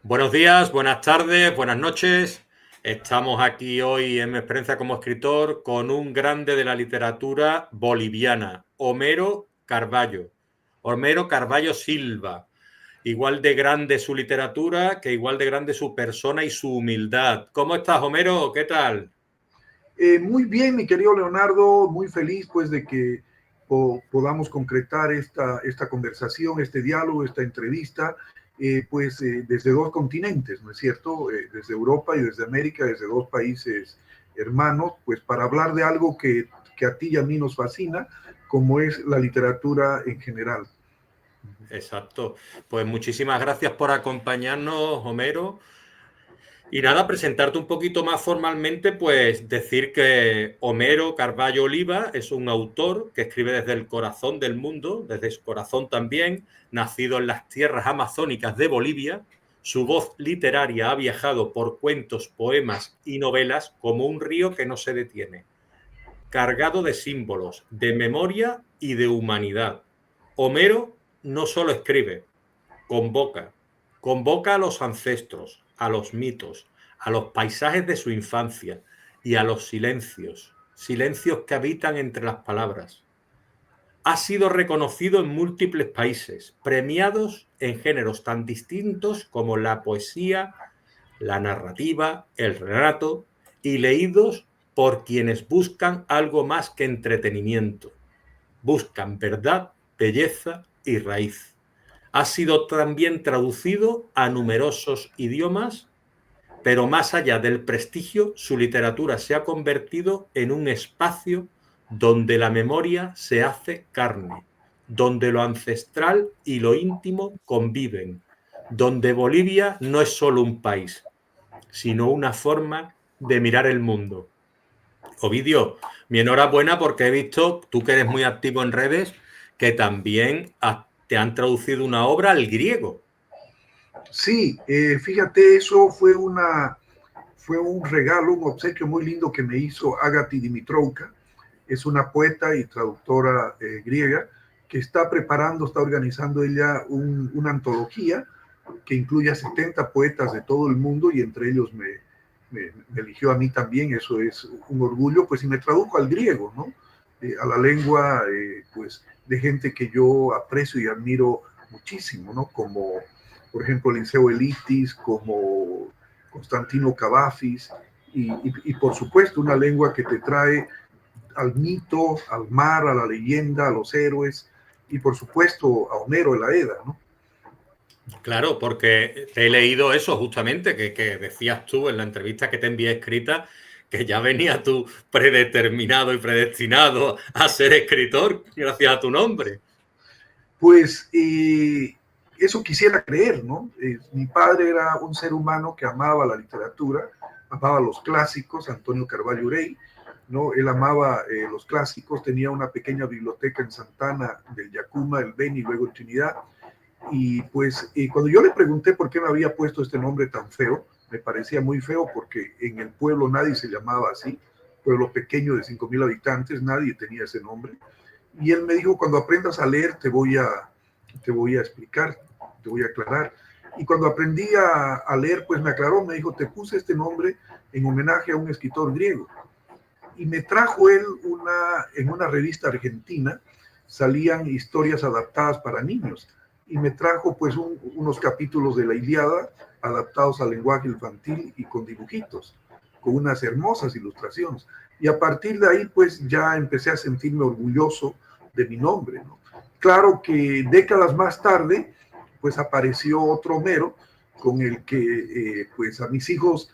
Buenos días, buenas tardes, buenas noches. Estamos aquí hoy en mi experiencia como escritor con un grande de la literatura boliviana, Homero Carvalho. Homero Carvalho Silva. Igual de grande su literatura que igual de grande su persona y su humildad. ¿Cómo estás, Homero? ¿Qué tal? Muy bien, mi querido Leonardo, muy feliz pues de que podamos concretar esta conversación, este diálogo, esta entrevista, desde dos continentes, ¿no es cierto? Desde Europa y desde América, desde dos países hermanos, pues para hablar de algo que a ti y a mí nos fascina, como es la literatura en general. Exacto. Pues muchísimas gracias por acompañarnos, Homero. Y nada, presentarte un poquito más formalmente, pues decir que Homero Carvalho Oliva es un autor que escribe desde el corazón del mundo, desde su corazón también, nacido en las tierras amazónicas de Bolivia. Su voz literaria ha viajado por cuentos, poemas y novelas como un río que no se detiene, cargado de símbolos, de memoria y de humanidad. Homero no solo escribe, convoca. Convoca a los ancestros, a los mitos, a los paisajes de su infancia y a los silencios, silencios que habitan entre las palabras. Ha sido reconocido en múltiples países, premiados en géneros tan distintos como la poesía, la narrativa, el relato, y leídos por quienes buscan algo más que entretenimiento. Buscan verdad, belleza y raíz. Ha sido también traducido a numerosos idiomas, pero más allá del prestigio, su literatura se ha convertido en un espacio donde la memoria se hace carne, donde lo ancestral y lo íntimo conviven, donde Bolivia no es solo un país, sino una forma de mirar el mundo. Ovidio, mi enhorabuena porque he visto, tú que eres muy activo en redes, que también te han traducido una obra al griego. Sí, fíjate, eso fue un regalo, un obsequio muy lindo que me hizo Agati Dimitrouka. Es una poeta y traductora griega que está preparando, está organizando ella una antología que incluye a 70 poetas de todo el mundo y entre ellos me eligió a mí también, eso es un orgullo, pues y me tradujo al griego, ¿no? A la lengua, pues, de gente que yo aprecio y admiro muchísimo, ¿no? Como, por ejemplo, Linceo Elitis, como Constantino Cavafis, y por supuesto una lengua que te trae al mito, al mar, a la leyenda, a los héroes, y por supuesto a Homero en la Edda, ¿no? Claro, porque te he leído eso justamente, que decías tú en la entrevista que te envié escrita, que ya venía tú predeterminado y predestinado a ser escritor gracias a tu nombre. Pues eso quisiera creer, ¿no? Mi padre era un ser humano que amaba la literatura, amaba los clásicos, Antonio Carvalho Urey, ¿no? Él amaba los clásicos, tenía una pequeña biblioteca en Santana del Yacuma, el Beni, luego en Trinidad, y pues cuando yo le pregunté por qué me había puesto este nombre tan feo, me parecía muy feo porque en el pueblo nadie se llamaba así, pueblo pequeño de 5,000 habitantes, nadie tenía ese nombre. Y él me dijo, cuando aprendas a leer te voy a explicar, te voy a aclarar. Y cuando aprendí a leer, pues me aclaró, me dijo, te puse este nombre en homenaje a un escritor griego. Y me trajo él en una revista argentina, salían historias adaptadas para niños. Y me trajo pues unos capítulos de la Ilíada adaptados al lenguaje infantil y con dibujitos, con unas hermosas ilustraciones. Y a partir de ahí pues ya empecé a sentirme orgulloso de mi nombre, ¿no? Claro que décadas más tarde pues apareció otro Homero con el que pues a mis hijos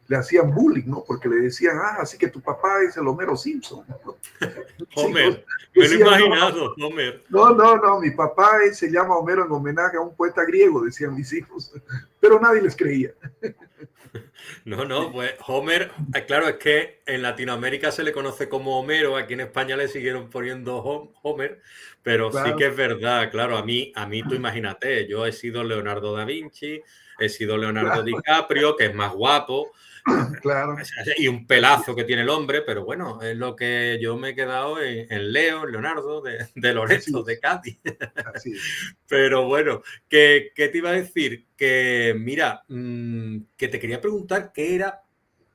le hacían bullying, ¿no? Porque le decían, así que tu papá es el Homero Simpson, ¿no? Mis hijos Homer, me lo he decían, no, imaginado, Homer. no, mi papá se llama Homero en homenaje a un poeta griego, decían mis hijos, pero nadie les creía. No, no, pues Homer, claro, es que en Latinoamérica se le conoce como Homero, aquí en España le siguieron poniendo Homer, pero sí que Claro, es verdad, claro, a mí tú imagínate, yo he sido Leonardo da Vinci, he sido Leonardo claro, DiCaprio, que es más guapo, Claro. Y un pelazo que tiene el hombre, pero bueno, es lo que yo me he quedado en Leo, en Leonardo, de Así Loreto, de es, Cádiz. así es. Pero bueno, ¿qué te iba a decir? Que mira, que te quería preguntar qué era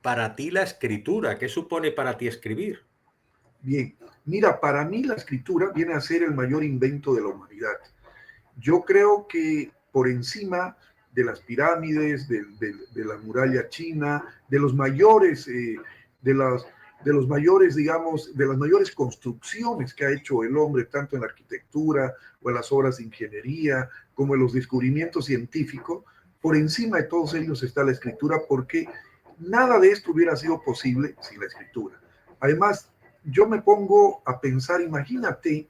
para ti la escritura, qué supone para ti escribir. Bien, mira, para mí la escritura viene a ser el mayor invento de la humanidad. Yo creo que por encima de las pirámides, de la muralla china, de los mayores, de, las, de los mayores, digamos, de las mayores construcciones que ha hecho el hombre, tanto en la arquitectura o en las obras de ingeniería, como en los descubrimientos científicos, por encima de todos ellos está la escritura, porque nada de esto hubiera sido posible sin la escritura. Además, yo me pongo a pensar, imagínate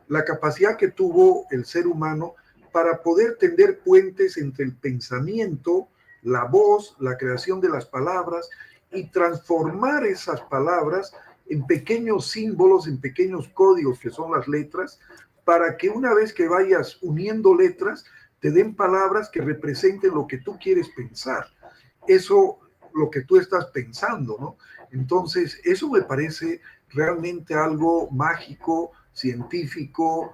la capacidad que tuvo el ser humano para poder tender puentes entre el pensamiento, la voz, la creación de las palabras y transformar esas palabras en pequeños símbolos, en pequeños códigos que son las letras, para que una vez que vayas uniendo letras, te den palabras que representen lo que tú quieres pensar. Eso, lo que tú estás pensando, ¿no? Entonces, eso me parece realmente algo mágico, científico,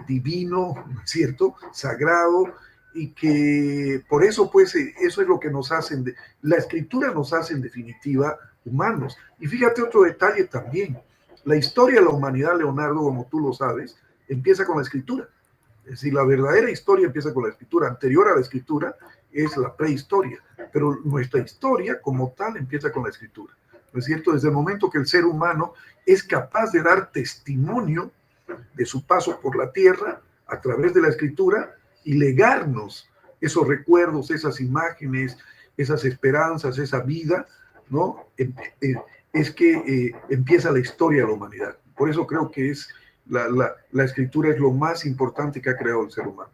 divino, ¿cierto? Sagrado, y que por eso, pues, eso es lo que nos hacen, la escritura nos hace en definitiva humanos. Y fíjate otro detalle también, la historia de la humanidad, Leonardo, como tú lo sabes, empieza con la escritura. Es decir, la verdadera historia empieza con la escritura, anterior a la escritura es la prehistoria, pero nuestra historia como tal empieza con la escritura. ¿No es cierto? Desde el momento que el ser humano es capaz de dar testimonio de su paso por la tierra a través de la escritura y legarnos esos recuerdos, esas imágenes, esas esperanzas, esa vida, ¿no? Es que empieza la historia de la humanidad. Por eso creo que es la escritura es lo más importante que ha creado el ser humano.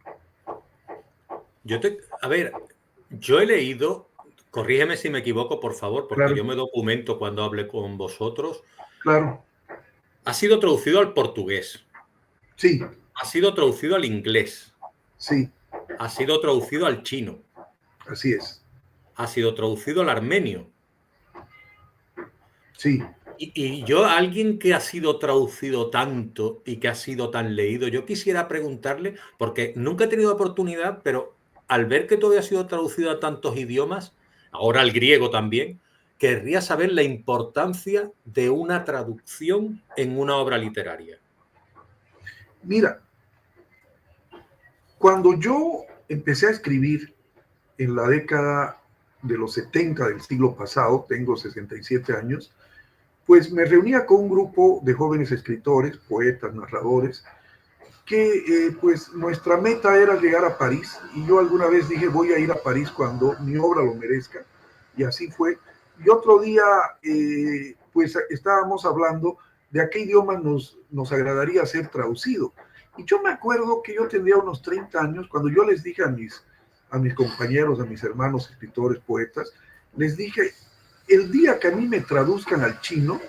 A ver, yo he leído, corrígeme si me equivoco, por favor, porque Claro, yo me documento cuando hable con vosotros. claro, Ha sido traducido al portugués, sí, ha sido traducido al inglés, sí, ha sido traducido al chino, así es, ha sido traducido al armenio. sí. Y yo, alguien que ha sido traducido tanto y que ha sido tan leído, yo quisiera preguntarle, porque nunca he tenido oportunidad, pero al ver que todo ha sido traducido a tantos idiomas, ahora al griego también, querría saber la importancia de una traducción en una obra literaria. Mira, cuando yo empecé a escribir en la década de los 70 del siglo pasado, tengo 67 años, pues me reunía con un grupo de jóvenes escritores, poetas, narradores, que pues nuestra meta era llegar a París, y yo alguna vez dije voy a ir a París cuando mi obra lo merezca, y así fue. Y otro día pues estábamos hablando de a qué idioma nos agradaría ser traducido. Y yo me acuerdo que yo tendría unos 30 años cuando yo les dije a mis compañeros, a mis hermanos escritores, poetas, les dije, el día que a mí me traduzcan al chino,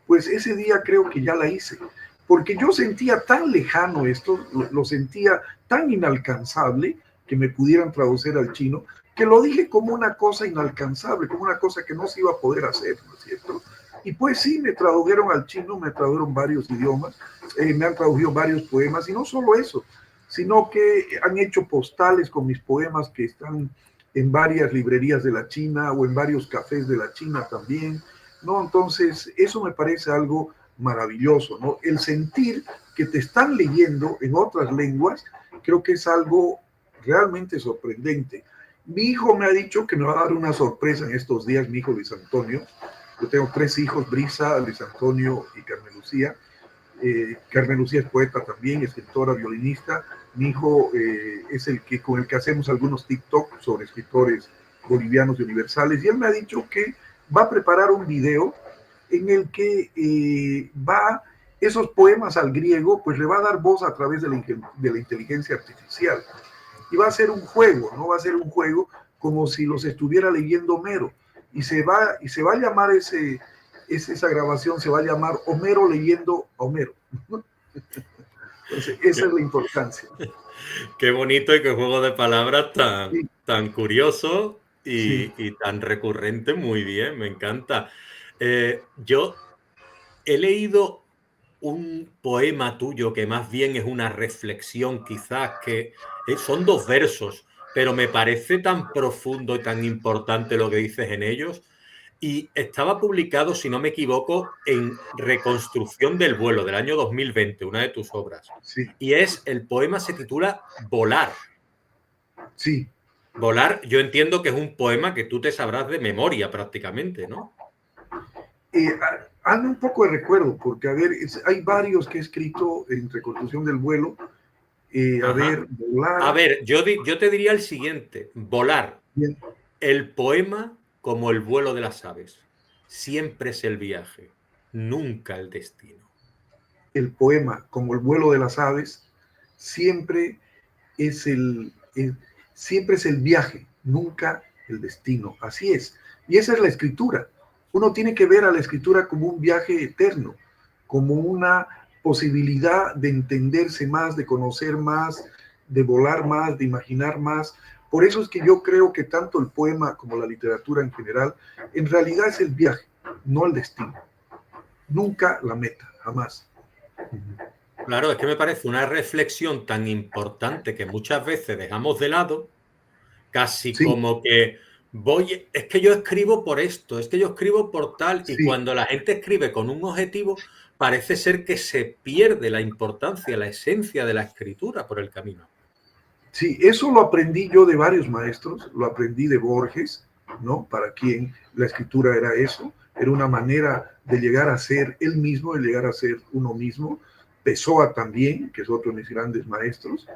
pues ese día creo que ya la hice, porque yo sentía tan lejano esto, lo sentía tan inalcanzable que me pudieran traducir al chino, que lo dije como una cosa inalcanzable, como una cosa que no se iba a poder hacer, ¿no es cierto? Y pues sí, me tradujeron al chino, me tradujeron varios idiomas, me han traducido varios poemas, y no solo eso, sino que han hecho postales con mis poemas que están en varias librerías de la China o en varios cafés de la China también, ¿no? Entonces, eso me parece algo maravilloso, ¿no? El sentir que te están leyendo en otras lenguas, creo que es algo realmente sorprendente. Mi hijo me ha dicho que me va a dar una sorpresa en estos días, mi hijo Luis Antonio. Yo tengo 3 hijos, Brisa, Luis Antonio y Carmen Lucía. Carmen Lucía es poeta también, escritora, violinista. Mi hijo es el que con el que hacemos algunos TikTok sobre escritores bolivianos y universales, y él me ha dicho que va a preparar un video en el que va esos poemas al griego, pues le va a dar voz a través de la inteligencia artificial. Y va a ser un juego, ¿no? Va a ser un juego como si los estuviera leyendo Homero. Y se va a llamar esa grabación, se va a llamar Homero leyendo a Homero. Entonces, esa es la importancia. Qué bonito y qué juego de palabras Sí, tan curioso Sí, y tan recurrente, muy bien, me encanta. Yo he leído un poema tuyo que más bien es una reflexión, quizás, que son dos versos, pero me parece tan profundo y tan importante lo que dices en ellos. Y estaba publicado, si no me equivoco, en Reconstrucción del vuelo del año 2020, una de tus obras. sí, Y el poema se titula Volar. sí. Volar, yo entiendo que es un poema que tú te sabrás de memoria prácticamente, ¿no? Hazme un poco de recuerdo, porque a ver, hay varios que he escrito en Reconstrucción del vuelo. A Ajá. ver, A volar. ver, yo te diría el siguiente, volar. Bien, El poema como el vuelo de las aves. Siempre es el viaje, nunca el destino. el poema, como el vuelo de las aves, siempre es siempre es el viaje, nunca el destino. Así es. Y esa es la escritura. Uno tiene que ver a la escritura como un viaje eterno, como una posibilidad de entenderse más, de conocer más, de volar más, de imaginar más. Por eso es que yo creo que tanto el poema como la literatura en general, en realidad es el viaje, no el destino. Nunca la meta, jamás. Claro, es que me parece una reflexión tan importante que muchas veces dejamos de lado, casi Sí, como que es que yo escribo por esto, es que yo escribo por tal, y sí, cuando la gente escribe con un objetivo, parece ser que se pierde la importancia, la esencia de la escritura por el camino. sí, eso lo aprendí yo de varios maestros, lo aprendí de Borges, ¿no? Para quien la escritura era eso, era una manera de llegar a ser él mismo, de llegar a ser uno mismo. Pessoa también, que es otro de mis grandes maestros,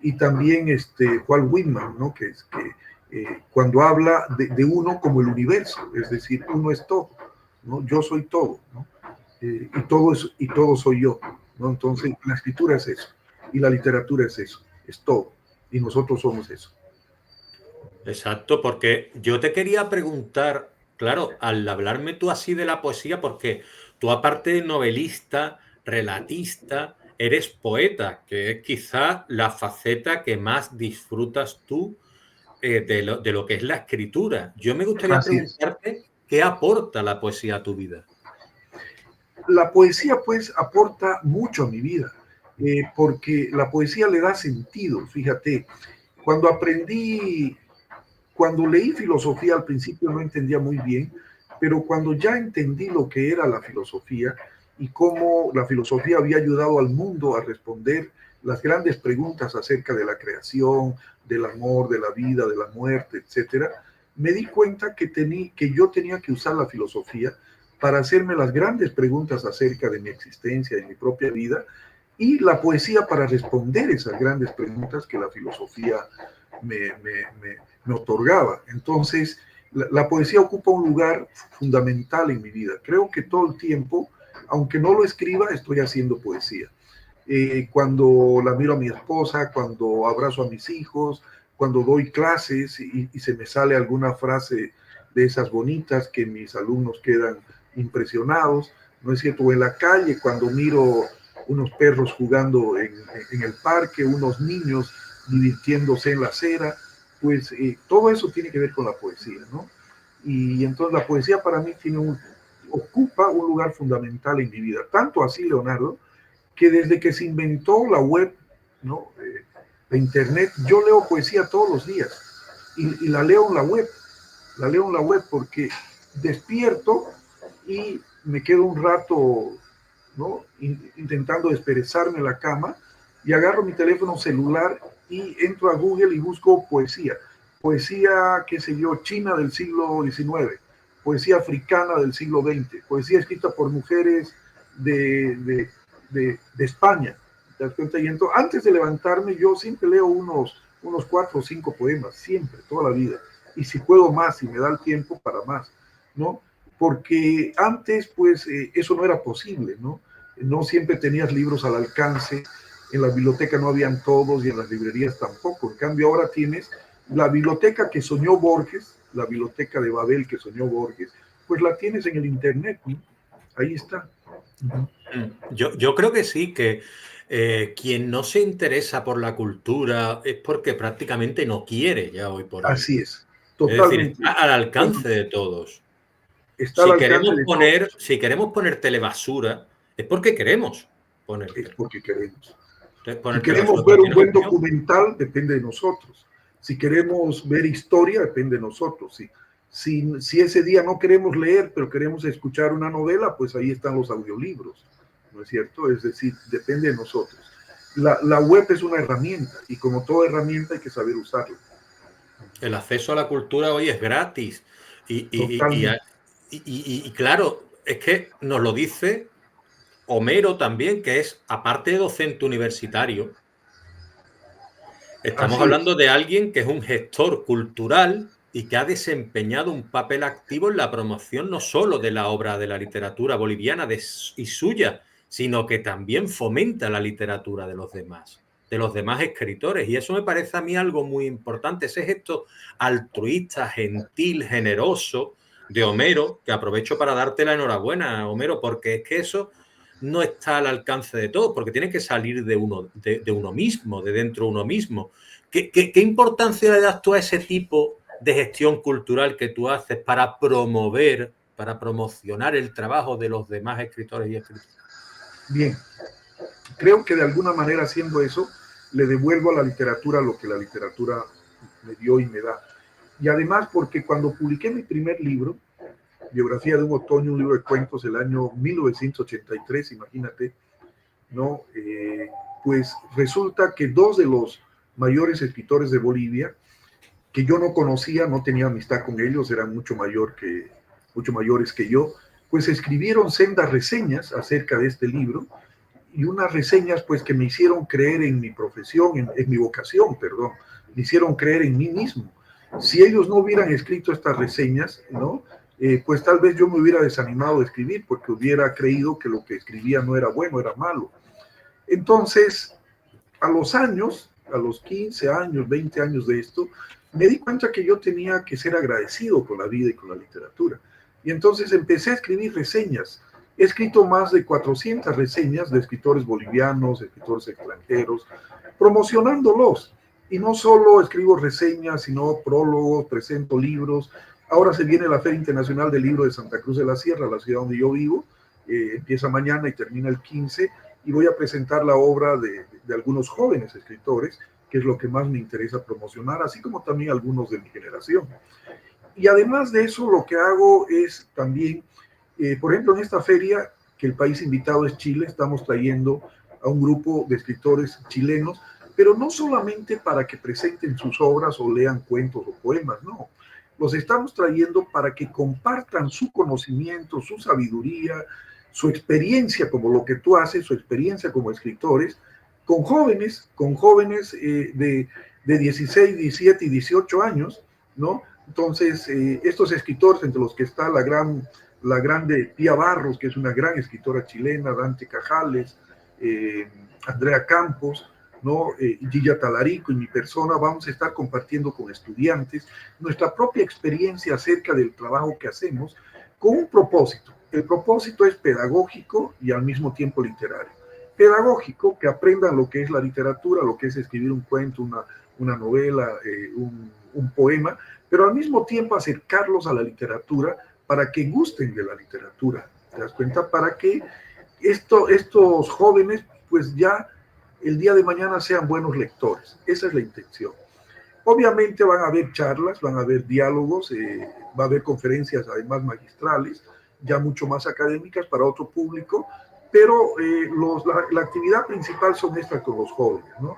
y también Walt Whitman, ¿no? Que es que cuando habla de uno como el universo, es decir, uno es todo, ¿no? Yo soy todo, ¿no? Y todo soy yo, ¿no? Entonces, la escritura es eso, y la literatura es eso, es todo, y nosotros somos eso. Exacto, porque yo te quería preguntar, claro, al hablarme tú así de la poesía, porque tú aparte de novelista, relatista, eres poeta, que es quizá la faceta que más disfrutas tú de lo que es la escritura. Yo me gustaría Así es. preguntarte qué aporta la poesía a tu vida. La poesía, pues, aporta mucho a mi vida, porque la poesía le da sentido. Fíjate, cuando aprendí, cuando leí filosofía al principio no entendía muy bien, pero cuando ya entendí lo que era la filosofía y cómo la filosofía había ayudado al mundo a responder las grandes preguntas acerca de la creación, del amor, de la vida, de la muerte, etcétera, me di cuenta que yo tenía que usar la filosofía para hacerme las grandes preguntas acerca de mi existencia, de mi propia vida, y la poesía para responder esas grandes preguntas que la filosofía me, me, me, me otorgaba. Entonces, la poesía ocupa un lugar fundamental en mi vida. Creo que todo el tiempo, aunque no lo escriba, estoy haciendo poesía. Cuando la miro a mi esposa, cuando abrazo a mis hijos, cuando doy clases y se me sale alguna frase de esas bonitas que mis alumnos quedan impresionados, ¿no es cierto? O en la calle, cuando miro unos perros jugando en el parque, unos niños divirtiéndose en la acera, pues todo eso tiene que ver con la poesía, ¿no? Y entonces la poesía para mí ocupa un lugar fundamental en mi vida, tanto así, Leonardo, que desde que se inventó la web, ¿no? La internet, yo leo poesía todos los días y la leo en la leo en la web porque despierto y me quedo un rato, ¿no? Intentando desperezarme en la cama y agarro mi teléfono celular y entro a Google y busco poesía. Poesía, qué sé yo, china del siglo XIX, poesía africana del siglo XX, poesía escrita por mujeres de España. ¿Te das cuenta? Y entonces, antes de levantarme, yo siempre leo unos 4 o 5 poemas, siempre, toda la vida. Y si puedo más, si me da el tiempo, para más, ¿no? Porque antes, pues, eso no era posible, ¿no? No siempre tenías libros al alcance, en la biblioteca no habían todos y en las librerías tampoco. En cambio, ahora tienes la biblioteca que soñó Borges, la biblioteca de Babel que soñó Borges, pues la tienes en el Internet, ¿no? Ahí está. Yo creo que sí, que quien no se interesa por la cultura es porque prácticamente no quiere ya hoy por hoy. Así es, Es decir, Totalmente. está al alcance de todos. Está al alcance de todos. Si queremos poner telebasura, es porque queremos poner Es porque queremos. Si poner queremos telebasura, ver porque un tienes buen opción. documental, depende de nosotros. Si queremos ver historia, depende de nosotros. Si ese día no queremos leer, pero queremos escuchar una novela, pues ahí están los audiolibros, ¿no es cierto? Es decir, depende de nosotros. La web es una herramienta y como toda herramienta hay que saber usarla. El acceso a la cultura hoy es gratis. Totalmente. Y claro, es que nos lo dice Homero también, que es, aparte de docente universitario, estamos Así es. hablando de alguien que es un gestor cultural y que ha desempeñado un papel activo en la promoción no solo de la obra de la literatura boliviana y suya, sino que también fomenta la literatura de los demás escritores. Y eso me parece a mí algo muy importante, ese gesto altruista, gentil, generoso de Homero, que aprovecho para darte la enhorabuena, Homero, porque es que eso no está al alcance de todos, porque tiene que salir de uno mismo, de dentro de uno mismo. ¿Qué importancia le das tú a ese tipo de gestión cultural que tú haces para promover, para promocionar el trabajo de los demás escritores y escritoras? Bien, creo que de alguna manera haciendo eso, le devuelvo a la literatura lo que la literatura me dio y me da. Y además porque cuando publiqué mi primer libro, Biografía de un otoño, un libro de cuentos del año 1983, imagínate, ¿no? Pues resulta que dos de los mayores escritores de Bolivia, que yo no conocía, no tenía amistad con ellos, eran mucho mayores que yo, pues escribieron sendas reseñas acerca de este libro y unas reseñas pues que me hicieron creer en mi profesión, en mi vocación, perdón, me hicieron creer en mí mismo. Si ellos no hubieran escrito estas reseñas, ¿no? Pues tal vez yo me hubiera desanimado de escribir porque hubiera creído que lo que escribía no era bueno, era malo. Entonces, a los años, a los 15 años, 20 años de esto, me di cuenta que yo tenía que ser agradecido con la vida y con la literatura. Y entonces empecé a escribir reseñas. He escrito más de 400 reseñas de escritores bolivianos, escritores extranjeros, promocionándolos. Y no solo escribo reseñas, sino prólogos, presento libros. Ahora se viene la Feria Internacional del Libro de Santa Cruz de la Sierra, la ciudad donde yo vivo. Empieza mañana y termina el 15, y voy a presentar la obra de algunos jóvenes escritores, que es lo que más me interesa promocionar, así como también algunos de mi generación. Y además de eso, lo que hago es también, por ejemplo, en esta feria, que el país invitado es Chile, estamos trayendo a un grupo de escritores chilenos, pero no solamente para que presenten sus obras o lean cuentos o poemas, no. Los estamos trayendo para que compartan su conocimiento, su sabiduría, su experiencia como lo que tú haces, su experiencia como escritores, con jóvenes de 16, 17 y 18 años, ¿no? Entonces, estos escritores, entre los que está la grande Pía Barros, que es una gran escritora chilena, Dante Cajales, Andrea Campos, ¿no? Gilla Talarico y mi persona, vamos a estar compartiendo con estudiantes nuestra propia experiencia acerca del trabajo que hacemos con un propósito. El propósito es pedagógico y al mismo tiempo literario. Pedagógico, que aprendan lo que es la literatura, lo que es escribir un cuento, una novela, un poema, pero al mismo tiempo acercarlos a la literatura para que gusten de la literatura. ¿Te das cuenta? Para que estos jóvenes pues ya el día de mañana sean buenos lectores. Esa es la intención. Obviamente van a haber charlas, van a haber diálogos, va a haber conferencias además magistrales, ya mucho más académicas para otro público, pero la actividad principal son estas con los jóvenes, ¿no?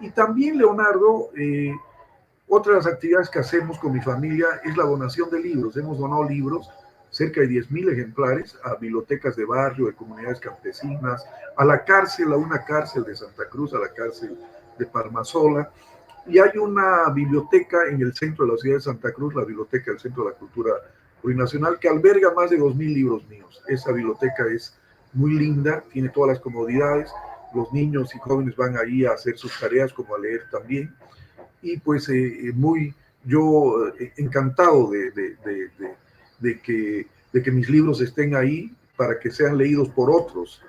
Y también, Leonardo, otra de las actividades que hacemos con mi familia es la donación de libros. Hemos donado libros, cerca de 10,000 ejemplares, a bibliotecas de barrio, de comunidades campesinas, a la cárcel, a una cárcel de Santa Cruz, a la cárcel de Parmasola. Y hay una biblioteca en el centro de la ciudad de Santa Cruz, la Biblioteca del Centro de la Cultura Plurinacional, que alberga más de 2,000 libros míos. Esa biblioteca es muy linda, tiene todas las comodidades. Los niños y jóvenes van ahí a hacer sus tareas, como a leer también. Y pues yo encantado de que mis libros estén ahí para que sean leídos por otros,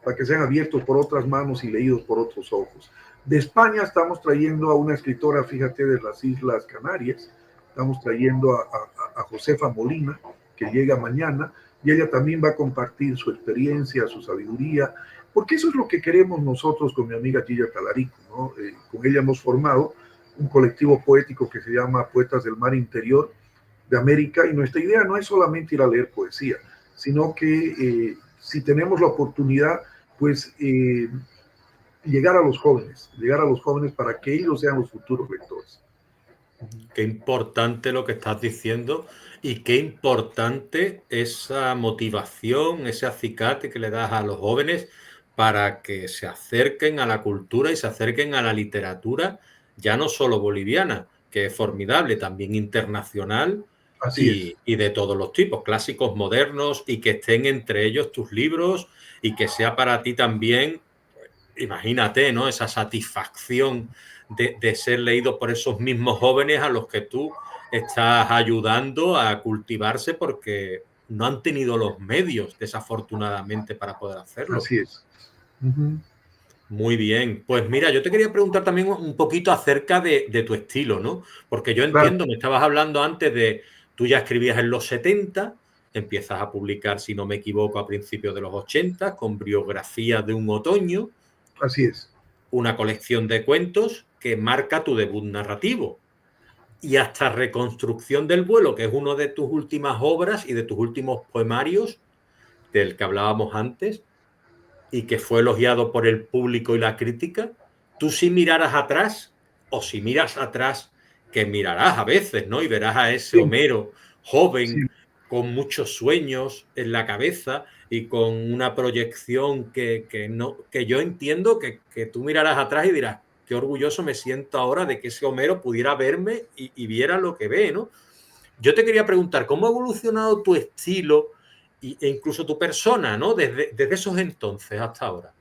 para que sean abiertos por otras manos y leídos por otros ojos. De España estamos trayendo a una escritora, fíjate, de las Islas Canarias, Estamos trayendo a Josefa Molina, que llega mañana, y ella también va a compartir su experiencia, su sabiduría, porque eso es lo que queremos nosotros con mi amiga Gilla Talarico, ¿no? Con ella hemos formado un colectivo poético que se llama Poetas del Mar Interior de América, y nuestra idea no es solamente ir a leer poesía, sino que si tenemos la oportunidad, pues llegar a los jóvenes para que ellos sean los futuros lectores. Qué importante lo que estás diciendo y qué importante esa motivación, ese acicate que le das a los jóvenes para que se acerquen a la cultura y se acerquen a la literatura, ya no solo boliviana, que es formidable, también internacional Así es. y de todos los tipos, clásicos, modernos, y que estén entre ellos tus libros y que sea para ti también, imagínate, ¿no? Esa satisfacción de ser leído por esos mismos jóvenes a los que tú estás ayudando a cultivarse porque no han tenido los medios, desafortunadamente, para poder hacerlo. Así es. Uh-huh. Muy bien. Pues mira, yo te quería preguntar también un poquito acerca de tu estilo, ¿no? Porque yo Claro. entiendo, me estabas hablando antes de, tú ya escribías en los 70, empiezas a publicar, si no me equivoco, a principios de los 80, con Biografía de un otoño, Así es. una colección de cuentos que marca tu debut narrativo. Y hasta Reconstrucción del vuelo, que es una de tus últimas obras y de tus últimos poemarios, del que hablábamos antes, y que fue elogiado por el público y la crítica, tú si miraras atrás, o si miras atrás, que mirarás a veces, ¿no? Y verás a ese Sí, Homero sí. joven, con muchos sueños en la cabeza y con una proyección que yo entiendo que tú mirarás atrás y dirás, qué orgulloso me siento ahora de que ese Homero pudiera verme y viera lo que ve, ¿no? Yo te quería preguntar, ¿cómo ha evolucionado tu estilo e incluso tu persona, ¿no? Desde esos entonces hasta ahora.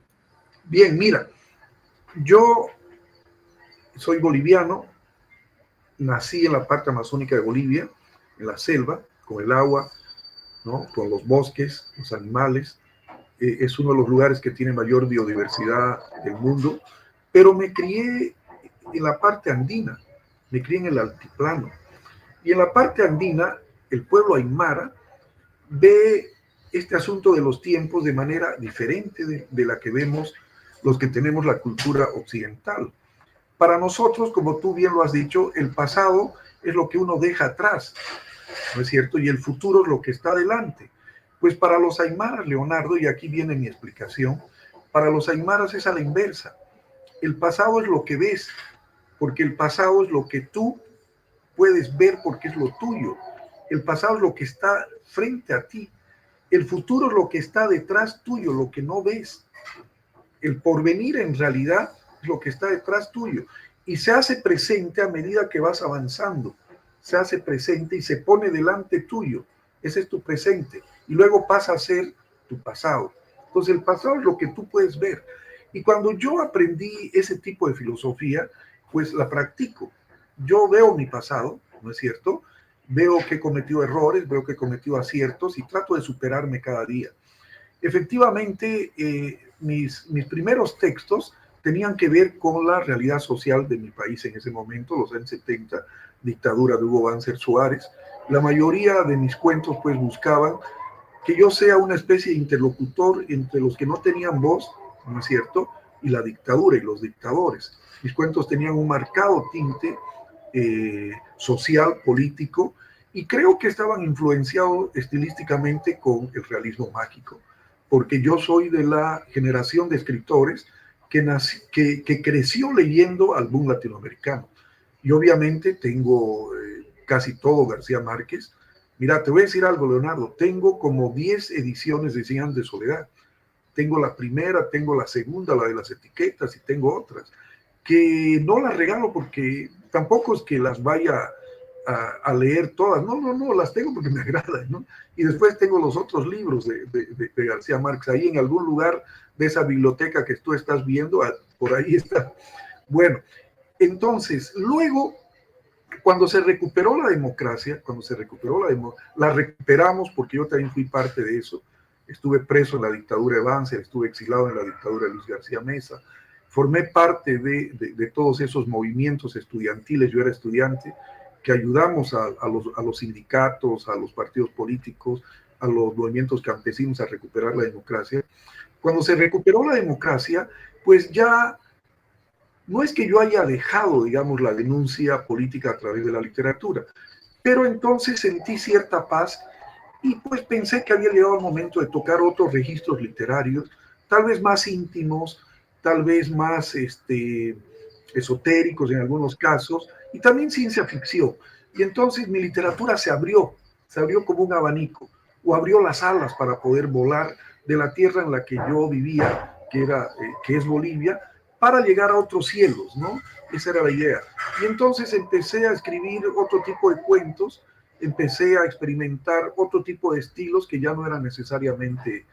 Bien, mira, yo soy boliviano, nací en la parte amazónica de Bolivia, en la selva, con el agua, ¿no? Con los bosques, los animales. Es uno de los lugares que tiene mayor biodiversidad del mundo, pero me crié en la parte andina, me crié en el altiplano. Y en la parte andina, el pueblo aymara ve este asunto de los tiempos de manera diferente de la que vemos los que tenemos la cultura occidental. Para nosotros, como tú bien lo has dicho, el pasado es lo que uno deja atrás, ¿no es cierto? Y el futuro es lo que está adelante. Pues para los aymaras, Leonardo, y aquí viene mi explicación, para los aymaras es a la inversa. El pasado es lo que ves, porque el pasado es lo que tú puedes ver porque es lo tuyo. El pasado es lo que está frente a ti. El futuro es lo que está detrás tuyo, lo que no ves. El porvenir en realidad es lo que está detrás tuyo. Y se hace presente a medida que vas avanzando. Se hace presente y se pone delante tuyo. Ese es tu presente. Y luego pasa a ser tu pasado. Entonces el pasado es lo que tú puedes ver. Y cuando yo aprendí ese tipo de filosofía, pues la practico. Yo veo mi pasado, ¿no es cierto? Veo que he cometido errores, veo que he cometido aciertos y trato de superarme cada día. Efectivamente, mis primeros textos tenían que ver con la realidad social de mi país en ese momento, los años 70, dictadura de Hugo Banzer Suárez. La mayoría de mis cuentos pues buscaban que yo sea una especie de interlocutor entre los que no tenían voz, ¿no es cierto?, y la dictadura y los dictadores. Mis cuentos tenían un marcado tinte social, político, y creo que estaban influenciados estilísticamente con el realismo mágico, porque yo soy de la generación de escritores que creció leyendo al boom latinoamericano. Y obviamente tengo casi todo García Márquez. Mira, te voy a decir algo, Leonardo. Tengo como 10 ediciones de 100 años de soledad. Tengo la primera, tengo la segunda, la de las etiquetas, y tengo otras que no las regalo porque tampoco es que las vaya a leer todas. No, las tengo porque me agradan, ¿no? Y después tengo los otros libros de García Márquez. Ahí en algún lugar de esa biblioteca que tú estás viendo, por ahí está. Bueno, entonces, luego cuando se recuperó la democracia, la recuperamos porque yo también fui parte de eso. Estuve preso en la dictadura de Banzer, estuve exilado en la dictadura de Luis García Meza, formé parte de todos esos movimientos estudiantiles, yo era estudiante, que ayudamos a los sindicatos, a los partidos políticos, a los movimientos campesinos a recuperar la democracia. Cuando se recuperó la democracia, pues ya no es que yo haya dejado, digamos, la denuncia política a través de la literatura, pero entonces sentí cierta paz y pues pensé que había llegado el momento de tocar otros registros literarios, tal vez más íntimos, tal vez más esotéricos en algunos casos, y también ciencia ficción. Y entonces mi literatura se abrió como un abanico, o abrió las alas para poder volar de la tierra en la que yo vivía, que es Bolivia, para llegar a otros cielos, ¿no? Esa era la idea. Y entonces empecé a escribir otro tipo de cuentos, empecé a experimentar otro tipo de estilos que ya no eran necesariamente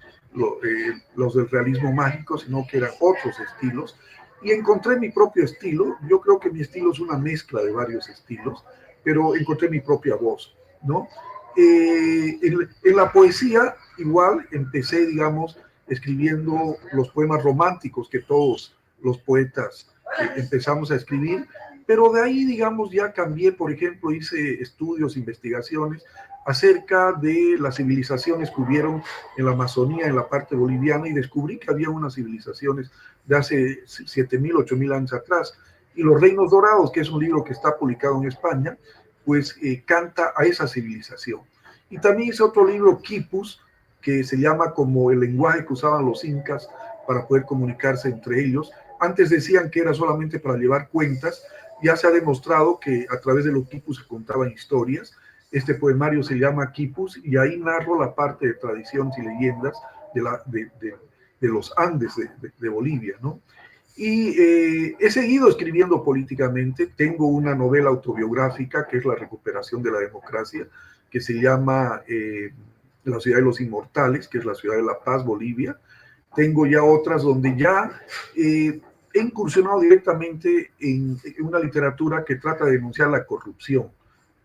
los del realismo mágico, sino que eran otros estilos, y encontré mi propio estilo. Yo creo que mi estilo es una mezcla de varios estilos, pero encontré mi propia voz, ¿no? En la poesía igual empecé, digamos, escribiendo los poemas románticos que todos los poetas empezamos a escribir, pero de ahí, digamos, ya cambié. Por ejemplo, hice estudios, investigaciones acerca de las civilizaciones que hubieron en la Amazonía, en la parte boliviana, y descubrí que había unas civilizaciones de hace 7.000, 8.000 años atrás. Y Los Reinos Dorados, que es un libro que está publicado en España, pues canta a esa civilización. Y también hice otro libro, Quipus, que se llama como el lenguaje que usaban los incas para poder comunicarse entre ellos. Antes decían que era solamente para llevar cuentas, ya se ha demostrado que a través de los quipus se contaban historias. Este poemario se llama Quipus y ahí narro la parte de tradiciones y leyendas de los Andes de Bolivia, ¿no? Y he seguido escribiendo políticamente. Tengo una novela autobiográfica que es La recuperación de la democracia, que se llama La ciudad de los inmortales, que es la ciudad de La Paz, Bolivia. Tengo ya otras donde ya he incursionado directamente en una literatura que trata de denunciar la corrupción,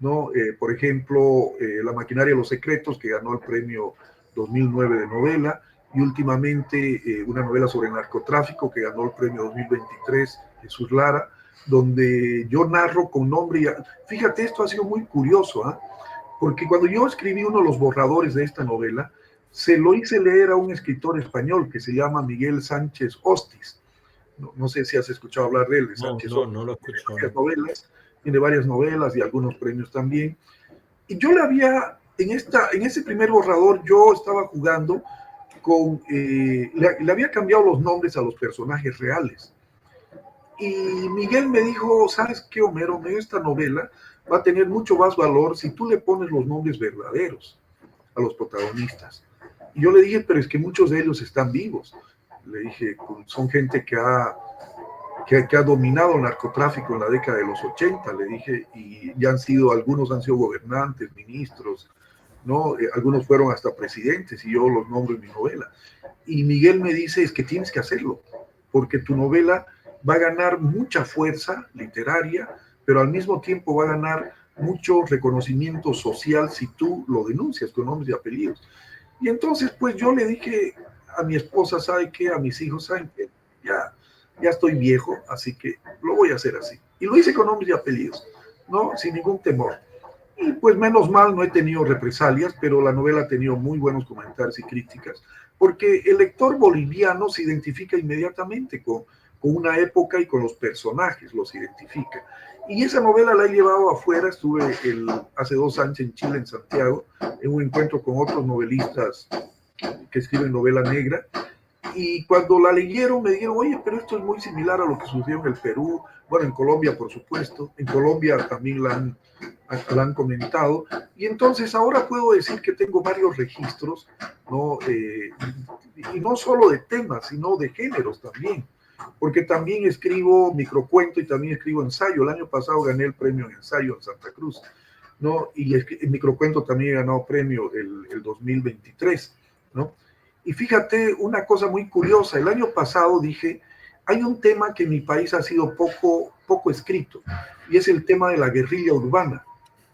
¿no? Por ejemplo, La maquinaria de los secretos, que ganó el premio 2009 de novela, y últimamente una novela sobre el narcotráfico que ganó el premio 2023, Jesús Lara, donde yo narro con nombre y... Fíjate, esto ha sido muy curioso, ¿eh? Porque cuando yo escribí uno de los borradores de esta novela, se lo hice leer a un escritor español que se llama Miguel Sánchez Hostis. No sé si has escuchado hablar de él, de Sánchez Hostis. No lo he escuchado. Tiene varias novelas y algunos premios también. Y yo le había, en ese primer borrador, yo estaba jugando con, le había cambiado los nombres a los personajes reales. Y Miguel me dijo, ¿sabes qué, Homero? Esta novela va a tener mucho más valor si tú le pones los nombres verdaderos a los protagonistas. Y yo le dije, pero es que muchos de ellos están vivos. Le dije, son gente que ha dominado el narcotráfico en la década de los 80, le dije, y ya algunos han sido gobernantes, ministros, ¿no? Algunos fueron hasta presidentes, y yo los nombro en mi novela. Y Miguel me dice, es que tienes que hacerlo, porque tu novela va a ganar mucha fuerza literaria, pero al mismo tiempo va a ganar mucho reconocimiento social si tú lo denuncias con nombres y apellidos. Y entonces, pues yo le dije a mi esposa, ¿sabe qué? A mis hijos, ¿saben qué? Ya estoy viejo, así que lo voy a hacer así. Y lo hice con nombres y apellidos, ¿no? Sin ningún temor. Y pues menos mal no he tenido represalias, pero la novela ha tenido muy buenos comentarios y críticas, porque el lector boliviano se identifica inmediatamente con una época y con los personajes, los identifica. Y esa novela la he llevado afuera. Estuve hace 2 años en Chile, en Santiago, en un encuentro con otros novelistas que escriben novela negra, y cuando la leyeron me dijeron, oye, pero esto es muy similar a lo que sucedió en el Perú, bueno, en Colombia, por supuesto, en Colombia también la han comentado, y entonces ahora puedo decir que tengo varios registros, ¿no? Y no solo de temas, sino de géneros también, porque también escribo microcuento y también escribo ensayo. El año pasado gané el premio en ensayo en Santa Cruz, ¿no? Y el microcuento también he ganado premio el 2023, ¿no? Y fíjate una cosa muy curiosa, el año pasado dije, hay un tema que en mi país ha sido poco escrito, y es el tema de la guerrilla urbana,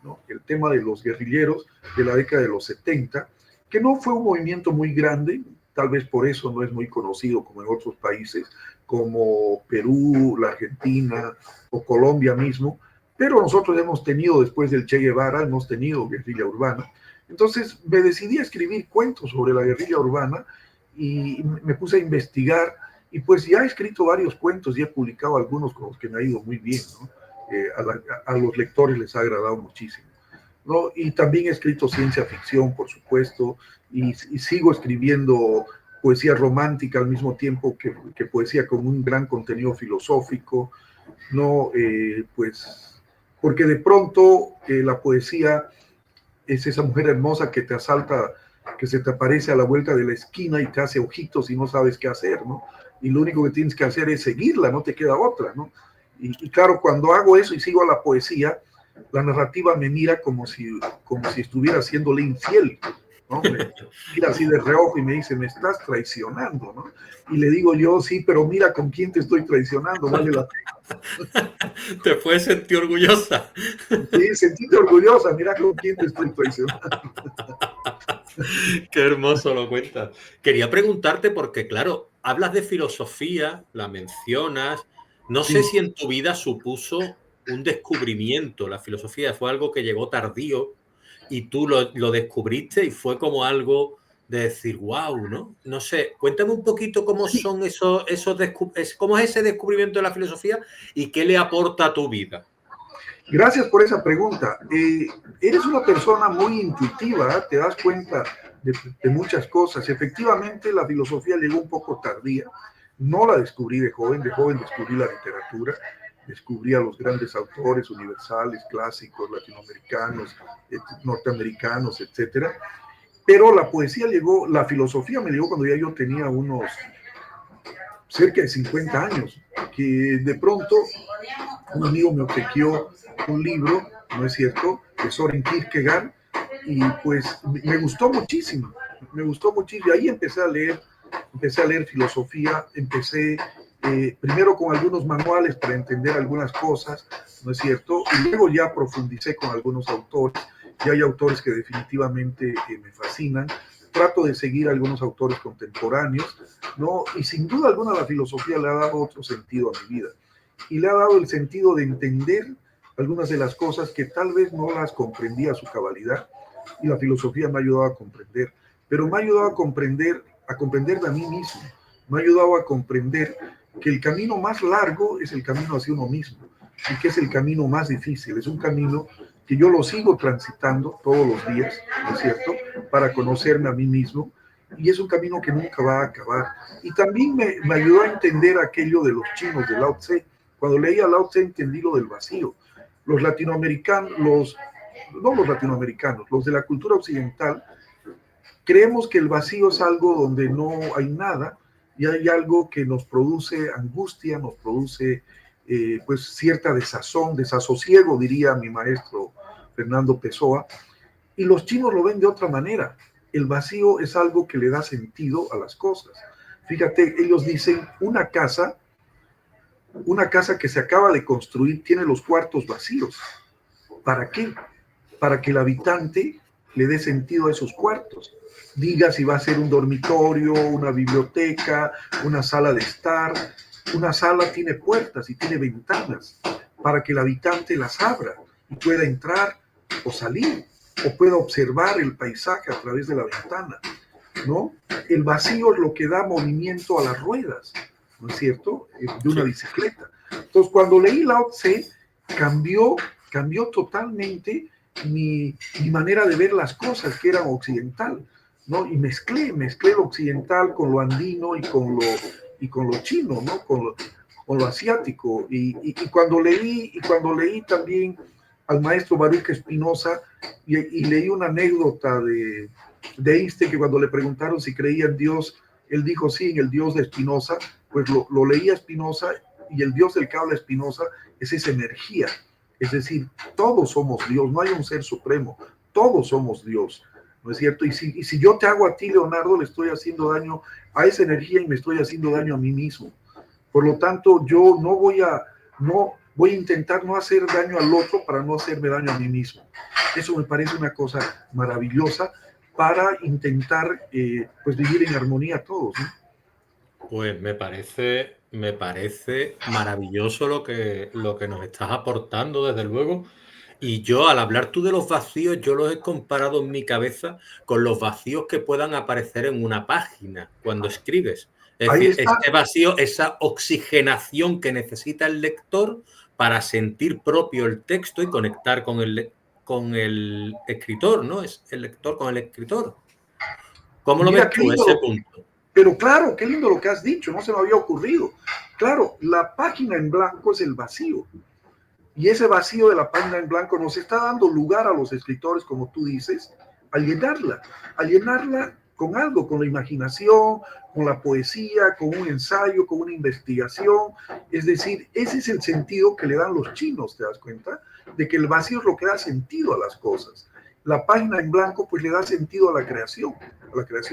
¿no? El tema de los guerrilleros de la década de los 70, que no fue un movimiento muy grande, tal vez por eso no es muy conocido como en otros países, como Perú, la Argentina o Colombia mismo, pero nosotros hemos tenido, después del Che Guevara, hemos tenido guerrilla urbana. Entonces me decidí a escribir cuentos sobre la guerrilla urbana y me puse a investigar, y pues ya he escrito varios cuentos y he publicado algunos con los que me ha ido muy bien, ¿no? A los lectores les ha agradado muchísimo, ¿no? Y también he escrito ciencia ficción, por supuesto, y sigo escribiendo poesía romántica al mismo tiempo que poesía con un gran contenido filosófico, ¿no? Pues porque de pronto la poesía es esa mujer hermosa que te asalta, que se te aparece a la vuelta de la esquina y te hace ojitos y no sabes qué hacer, ¿no? Y lo único que tienes que hacer es seguirla, no te queda otra, ¿no? Y claro, cuando hago eso y sigo a la poesía, la narrativa me mira como si estuviera haciéndole infiel, ¿no? Me mira así de reojo y me dice, me estás traicionando, ¿no? Y le digo yo, sí, pero mira con quién te estoy traicionando, vale la pena. Te puedes sentir orgullosa. Sí, sentirte orgullosa, mira con quién te estoy traicionando. Qué hermoso lo cuentas. Quería preguntarte porque, claro, hablas de filosofía, la mencionas. No sé Sí. si en tu vida supuso un descubrimiento. La filosofía fue algo que llegó tardío y tú lo descubriste y fue como algo de decir, wow, ¿no? No sé, cuéntame un poquito cómo son cómo es ese descubrimiento de la filosofía y qué le aporta a tu vida. Gracias por esa pregunta. Eres una persona muy intuitiva, ¿eh? Te das cuenta de muchas cosas. Efectivamente, la filosofía llegó un poco tardía. No la descubrí de joven descubrí la literatura, descubrí a los grandes autores universales, clásicos, latinoamericanos, norteamericanos, etcétera. Pero la poesía llegó, la filosofía me llegó cuando ya yo tenía unos cerca de 50 años, que de pronto un amigo me obsequió un libro, ¿no es cierto?, de Soren Kierkegaard, y pues me gustó muchísimo, y ahí empecé a leer filosofía, empecé primero con algunos manuales para entender algunas cosas, ¿no es cierto?, y luego ya profundicé con algunos autores, y hay autores que definitivamente me fascinan. Trato de seguir a algunos autores contemporáneos, ¿no? Y sin duda alguna la filosofía le ha dado otro sentido a mi vida, y le ha dado el sentido de entender algunas de las cosas que tal vez no las comprendía a su cabalidad, y la filosofía me ha ayudado a comprender, pero me ha ayudado a comprender de a mí mismo, me ha ayudado a comprender que el camino más largo es el camino hacia uno mismo, y que es el camino más difícil, es un camino que yo lo sigo transitando todos los días, ¿no es cierto?, para conocerme a mí mismo, y es un camino que nunca va a acabar. Y también me ayudó a entender aquello de los chinos, de Lao Tse. Cuando leí a Lao Tse entendí lo del vacío. Los latinoamericanos, no los latinoamericanos, los de la cultura occidental, creemos que el vacío es algo donde no hay nada, y hay algo que nos produce angustia, nos produce pues cierta desazón, desasosiego, diría mi maestro Fernando Pessoa, y los chinos lo ven de otra manera. El vacío es algo que le da sentido a las cosas. Fíjate, ellos dicen, una casa que se acaba de construir tiene los cuartos vacíos. ¿Para qué? Para que el habitante le dé sentido a esos cuartos. Diga si va a ser un dormitorio, una biblioteca, una sala de estar. Una sala tiene puertas y tiene ventanas para que el habitante las abra y pueda entrar o salir, o pueda observar el paisaje a través de la ventana, ¿no? El vacío es lo que da movimiento a las ruedas, ¿no es cierto?, de una bicicleta. Entonces, cuando leí Lao Tse, cambió totalmente mi manera de ver las cosas, que era occidental, ¿no? Y mezclé lo occidental con lo andino y con lo chino, ¿no? Con lo asiático. Y cuando leí también al maestro Baruch Spinoza, y leí una anécdota de Einstein, que cuando le preguntaron si creía en Dios, él dijo sí, en el Dios de Spinoza. Pues lo leía Spinoza, y el Dios del que habla Spinoza es esa energía. Es decir, todos somos Dios, no hay un ser supremo, todos somos Dios, ¿no es cierto? Y si yo te hago a ti, Leonardo, le estoy haciendo daño a esa energía y me estoy haciendo daño a mí mismo. Por lo tanto, yo no voy a intentar no hacer daño al otro para no hacerme daño a mí mismo. Eso me parece una cosa maravillosa para intentar pues vivir en armonía todos, ¿no? Pues me parece Me parece maravilloso lo que nos estás aportando, desde luego. Y yo, al hablar tú de los vacíos, yo los he comparado en mi cabeza con los vacíos que puedan aparecer en una página cuando escribes. Es Ahí decir, está. este vacío, esa oxigenación que necesita el lector para sentir propio el texto y conectar con el escritor, ¿no? Es el lector con el escritor. ¿Cómo lo Mira ves qué tú, lindo ese punto? pero claro, qué lindo lo que has dicho, no se me había ocurrido. Claro, la página en blanco es el vacío. Y ese vacío de la página en blanco nos está dando lugar a los escritores, como tú dices, a llenarla con algo, con la imaginación, con la poesía, con un ensayo, con una investigación. Es decir, ese es el sentido que le dan los chinos, ¿te das cuenta? De que el vacío es lo que da sentido a las cosas. La página en blanco pues le da sentido a la creación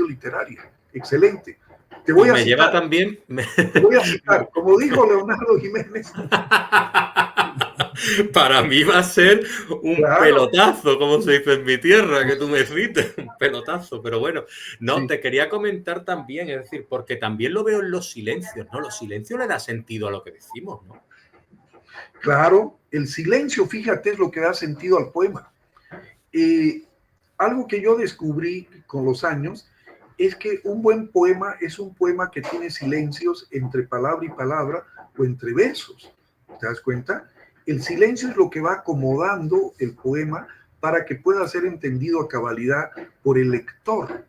literaria. Excelente. Te Y voy a me lleva citar, también... te voy a citar, como dijo Leonardo Jiménez. Para mí va a ser un Claro, pelotazo, como se dice en mi tierra, que tú me cites, un pelotazo. Pero bueno, no, sí, te quería comentar también, es decir, porque también lo veo en los silencios, ¿no? Los silencios le da sentido a lo que decimos, ¿no? claro, el silencio, fíjate, es lo que da sentido al poema. Eh, Algo que yo descubrí con los años es que un buen poema es un poema que tiene silencios entre palabra y palabra o entre versos. ¿Te das cuenta? El silencio es lo que va acomodando el poema para que pueda ser entendido a cabalidad por el lector,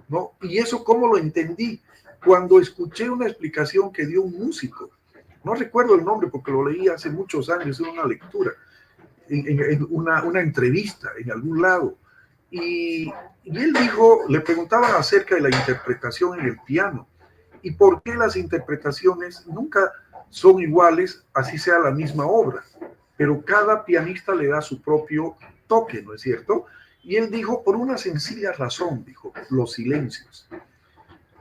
¿no? Y eso, ¿cómo lo entendí? Cuando escuché una explicación que dio un músico. No recuerdo el nombre porque lo leí hace muchos años en una lectura, en una entrevista en algún lado. Y él dijo, le preguntaban acerca de la interpretación en el piano y por qué las interpretaciones nunca son iguales, así sea la misma obra, pero cada pianista le da su propio toque, ¿no es cierto? Y él dijo, por una sencilla razón, dijo, los silencios.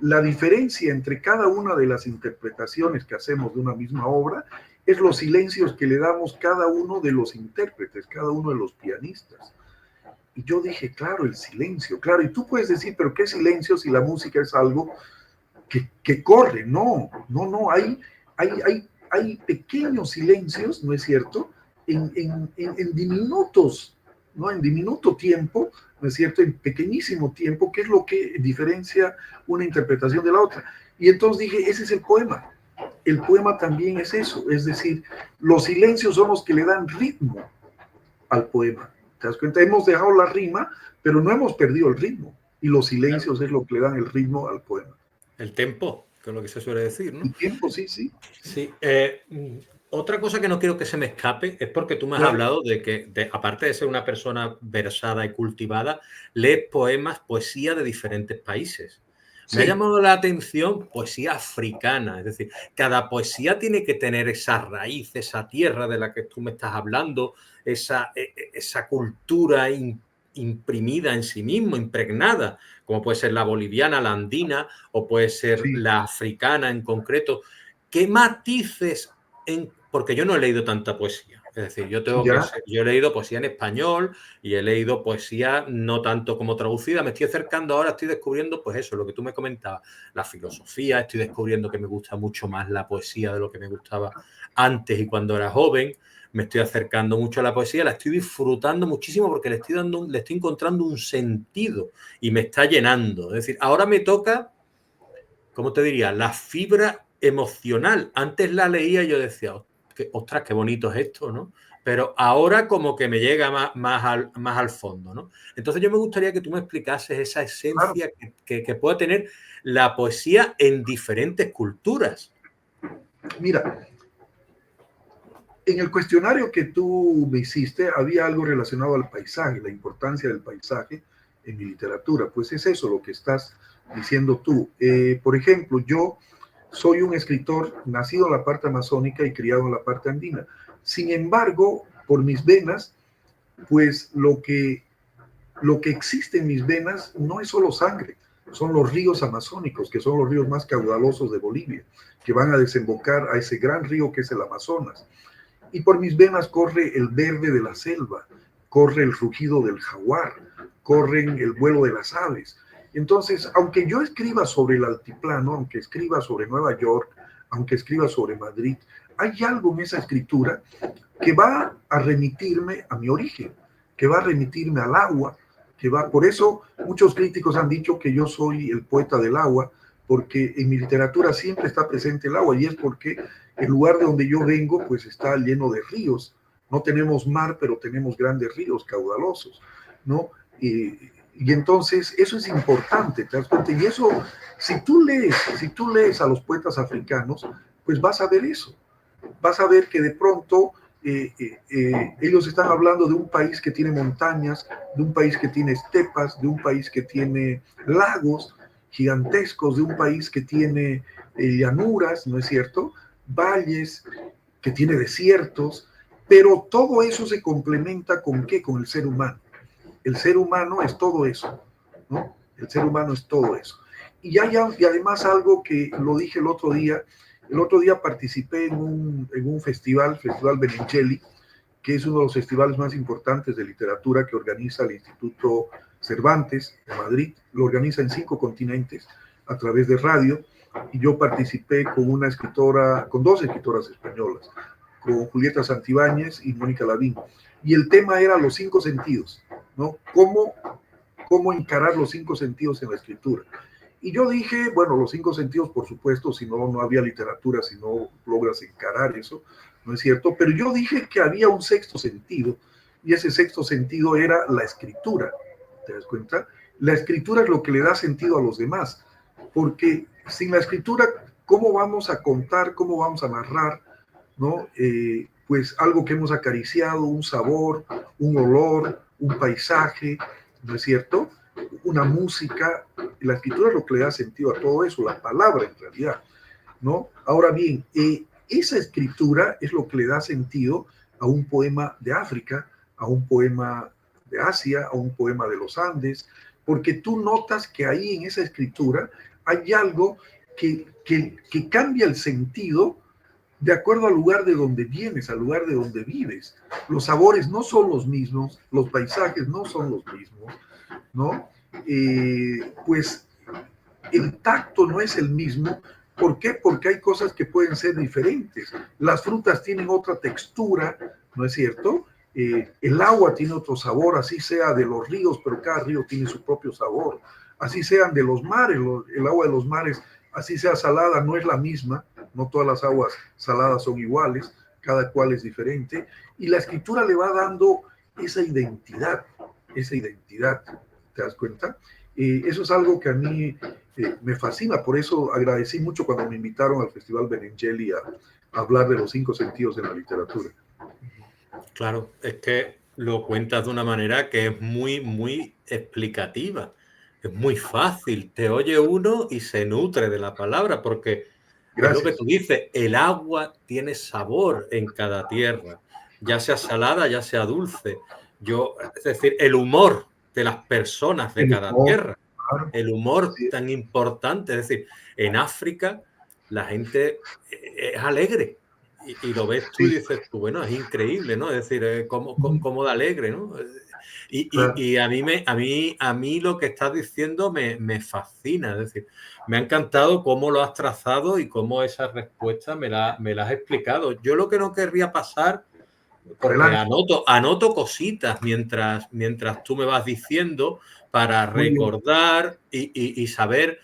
La diferencia entre cada una de las interpretaciones que hacemos de una misma obra es los silencios que le damos cada uno de los intérpretes, cada uno de los pianistas. Y yo dije, claro, el silencio, claro, y tú puedes decir, pero ¿qué silencio si la música es algo que corre? No, no, no, hay pequeños silencios, ¿no es cierto? En diminutos, ¿no? En diminuto tiempo, ¿no es cierto? En pequeñísimo tiempo, ¿qué es lo que diferencia una interpretación de la otra? Y entonces dije, ese es el poema. El poema también es eso, es decir, los silencios son los que le dan ritmo al poema. ¿Te das cuenta? Hemos dejado la rima, pero no hemos perdido el ritmo. Y los silencios es lo que le dan el ritmo al poema. El tempo, que es lo que se suele decir, ¿no? El tiempo, sí, sí. Sí. Otra cosa que no quiero que se me escape es porque tú me has Claro, hablado de que, aparte de ser una persona versada y cultivada, lees poemas, poesía de diferentes países. Me ha sí, llamado la atención poesía africana, es decir, cada poesía tiene que tener esa raíz, esa tierra de la que tú me estás hablando, esa cultura imprimida en sí mismo, impregnada, como puede ser la boliviana, la andina, o puede ser sí, la africana en concreto. ¿Qué matices porque yo no he leído tanta poesía? Es decir, ya, yo he leído poesía en español y he leído poesía no tanto como traducida. Me estoy acercando ahora, estoy descubriendo, pues eso, lo que tú me comentabas, la filosofía. Estoy descubriendo que me gusta mucho más la poesía de lo que me gustaba antes y cuando era joven. Me estoy acercando mucho a la poesía, la estoy disfrutando muchísimo porque le estoy encontrando un sentido y me está llenando. Es decir, ahora me toca, ¿cómo te diría? La fibra emocional. Antes la leía y yo decía, ostras, qué bonito es esto, ¿no? Pero ahora como que me llega más al fondo, ¿no? Entonces yo me gustaría que tú me explicases esa claro. esencia que pueda tener la poesía en diferentes culturas. Mira, en el cuestionario que tú me hiciste había algo relacionado al paisaje, la importancia del paisaje en mi literatura. Pues es eso lo que estás diciendo tú. Por ejemplo, yo soy un escritor nacido en la parte amazónica y criado en la parte andina. Sin embargo, por mis venas, pues lo que existe en mis venas no es solo sangre, son los ríos amazónicos, que son los ríos más caudalosos de Bolivia, que van a desembocar a ese gran río que es el Amazonas. Y por mis venas corre el verde de la selva, corre el rugido del jaguar, corren el vuelo de las aves. Entonces, aunque yo escriba sobre el altiplano, aunque escriba sobre Nueva York, aunque escriba sobre Madrid, hay algo en esa escritura que va a remitirme a mi origen, que va a remitirme al agua, que va... Por eso muchos críticos han dicho que yo soy el poeta del agua, porque en mi literatura siempre está presente el agua, y es porque el lugar de donde yo vengo pues está lleno de ríos. No tenemos mar, pero tenemos grandes ríos caudalosos, ¿no? Y entonces eso es importante, ¿te das cuenta? Y eso, si tú lees a los poetas africanos, pues vas a ver eso. Vas a ver que de pronto ellos están hablando de un país que tiene montañas, de un país que tiene estepas, de un país que tiene lagos gigantescos, de un país que tiene llanuras, ¿no es cierto? Valles, que tiene desiertos, pero todo eso se complementa ¿con qué? Con el ser humano. El ser humano es todo eso, ¿no? El ser humano es todo eso. Y además algo que lo dije el otro día participé en un festival Benengeli, que es uno de los festivales más importantes de literatura que organiza el Instituto Cervantes de Madrid, lo organiza en 5 continentes a través de radio, y yo participé con dos escritoras españolas, con Julieta Santibáñez y Mónica Lavín, y el tema era los 5 sentidos, ¿no? ¿Cómo encarar los 5 sentidos en la escritura? Y yo dije, bueno, los 5 sentidos, por supuesto, si no, no había literatura, si no logras encarar eso, ¿no es cierto? Pero yo dije que había un 6º sentido, y ese 6º sentido era la escritura, ¿te das cuenta? La escritura es lo que le da sentido a los demás, porque sin la escritura, ¿cómo vamos a contar, cómo vamos a narrar, ¿no? Pues algo que hemos acariciado, un sabor, un olor, un paisaje, ¿no es cierto? Una música. La escritura es lo que le da sentido a todo eso, la palabra en realidad, ¿no? Ahora bien, esa escritura es lo que le da sentido a un poema de África, a un poema de Asia, a un poema de los Andes, porque tú notas que ahí en esa escritura hay algo que cambia el sentido de acuerdo al lugar de donde vienes, al lugar de donde vives. Los sabores no son los mismos, los paisajes no son los mismos, ¿no? Pues el tacto no es el mismo. ¿Por qué? Porque hay cosas que pueden ser diferentes. Las frutas tienen otra textura, ¿no es cierto? El agua tiene otro sabor, así sea de los ríos, pero cada río tiene su propio sabor. Así sean de los mares, el agua de los mares, así sea salada, no es la misma. No todas las aguas saladas son iguales, cada cual es diferente. Y la escritura le va dando esa identidad, ¿te das cuenta? Eso es algo que a mí me fascina, por eso agradecí mucho cuando me invitaron al Festival Benengeli a hablar de los 5 sentidos de la literatura. Claro, es que lo cuentas de una manera que es muy, muy explicativa. Es muy fácil, te oye uno y se nutre de la palabra, porque es lo que tú dices, el agua tiene sabor en cada tierra, ya sea salada, ya sea dulce. Es decir, el humor de las personas de cada tierra, el humor tan importante. Es decir, en África la gente es alegre y lo ves tú y dices tú, bueno, es increíble, ¿no? Es decir, cómo de alegre, ¿no? Y a mí lo que estás diciendo me fascina. Es decir, me ha encantado cómo lo has trazado y cómo esa respuesta me la has explicado. Yo lo que no querría pasar, porque anoto cositas mientras tú me vas diciendo para recordar y saber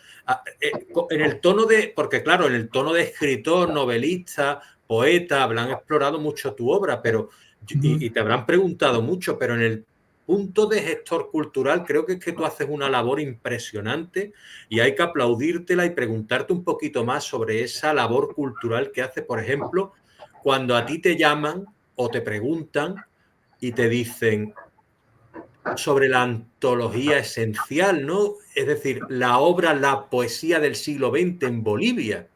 en el tono porque claro, en el tono de escritor, novelista, poeta, habrán explorado mucho tu obra, pero y te habrán preguntado mucho, pero en el punto de gestor cultural creo que es que tú haces una labor impresionante y hay que aplaudírtela y preguntarte un poquito más sobre esa labor cultural que haces, por ejemplo, cuando a ti te llaman o te preguntan y te dicen sobre la antología esencial, ¿no? Es decir, la poesía del siglo XX en Bolivia,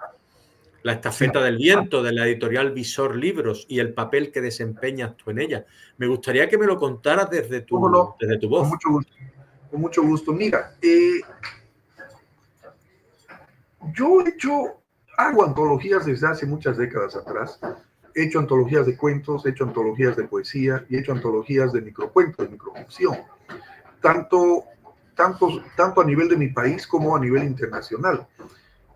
la estafeta del viento de la editorial Visor Libros y el papel que desempeñas tú en ella. Me gustaría que me lo contaras desde tu voz. Con mucho gusto. Mira, yo hago antologías desde hace muchas décadas atrás. He hecho antologías de cuentos, he hecho antologías de poesía y he hecho antologías de microcuentos, de microficción. Tanto a nivel de mi país como a nivel internacional.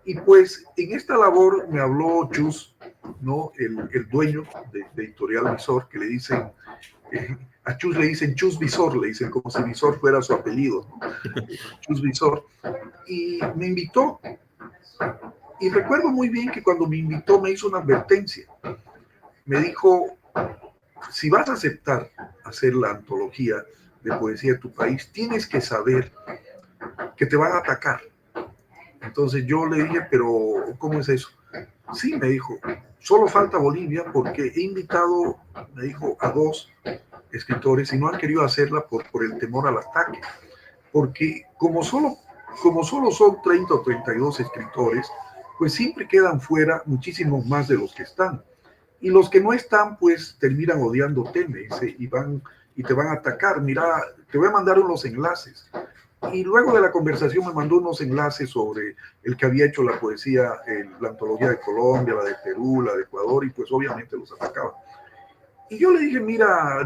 Y pues en esta labor me habló Chus, ¿no? El dueño de Editorial Visor, que le dicen, a Chus le dicen Chus Visor, le dicen como si Visor fuera su apellido, ¿no? Chus Visor. Y me invitó. Y recuerdo muy bien que cuando me invitó me hizo una advertencia. Me dijo, si vas a aceptar hacer la antología de poesía de tu país, tienes que saber que te van a atacar. Entonces yo le dije, pero ¿cómo es eso? Sí, me dijo, solo falta Bolivia porque he invitado, me dijo, a 2 escritores y no han querido hacerla por el temor al ataque. Porque como solo son 30 o 32 escritores, pues siempre quedan fuera muchísimos más de los que están. Y los que no están, pues terminan odiándote, me dice, y te van a atacar. Mira, te voy a mandar unos enlaces. Y luego de la conversación me mandó unos enlaces sobre el que había hecho la poesía, la antología de Colombia, la de Perú, la de Ecuador, y pues obviamente los atacaba. Y yo le dije, mira,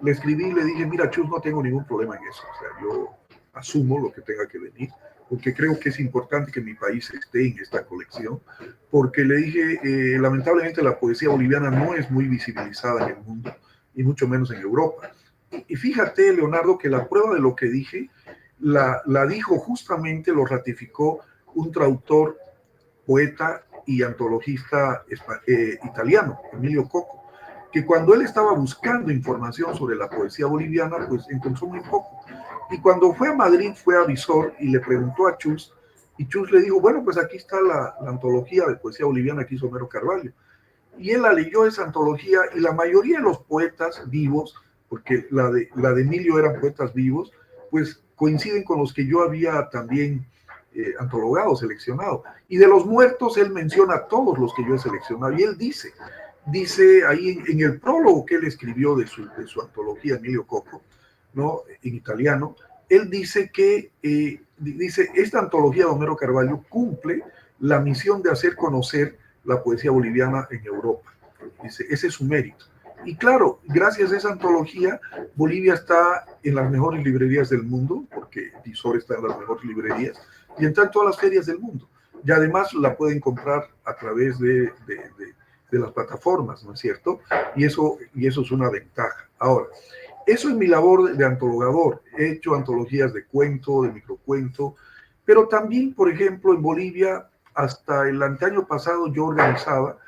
le escribí y le dije, mira, Chus, no tengo ningún problema en eso. O sea, yo asumo lo que tenga que venir, porque creo que es importante que mi país esté en esta colección, porque le dije, lamentablemente la poesía boliviana no es muy visibilizada en el mundo, y mucho menos en Europa. Y fíjate, Leonardo, que la prueba de lo que dije, la dijo justamente, lo ratificó un traductor, poeta y antologista italiano, Emilio Coco, que cuando él estaba buscando información sobre la poesía boliviana, pues encontró muy poco. Y cuando fue a Madrid, fue a Visor y le preguntó a Chus, y Chus le dijo, bueno, pues aquí está la antología de poesía boliviana que hizo Homero Carvalho. Y él la leyó, esa antología, y la mayoría de los poetas vivos, porque la de Emilio eran poetas vivos, pues coinciden con los que yo había también antologado, seleccionado. Y de los muertos, él menciona a todos los que yo he seleccionado. Y él dice ahí en el prólogo que él escribió de su antología, Emilio Coco, ¿no? En italiano, él dice que, esta antología de Homero Carvalho cumple la misión de hacer conocer la poesía boliviana en Europa. Dice, ese es su mérito. Y claro, gracias a esa antología, Bolivia está en las mejores librerías del mundo, porque Visor está en las mejores librerías, y está en todas las ferias del mundo. Y además la pueden comprar a través de las plataformas, ¿no es cierto? Y eso es una ventaja. Ahora, eso es mi labor de antologador. He hecho antologías de cuento, de microcuento, pero también, por ejemplo, en Bolivia, hasta el anteaño pasado yo organizaba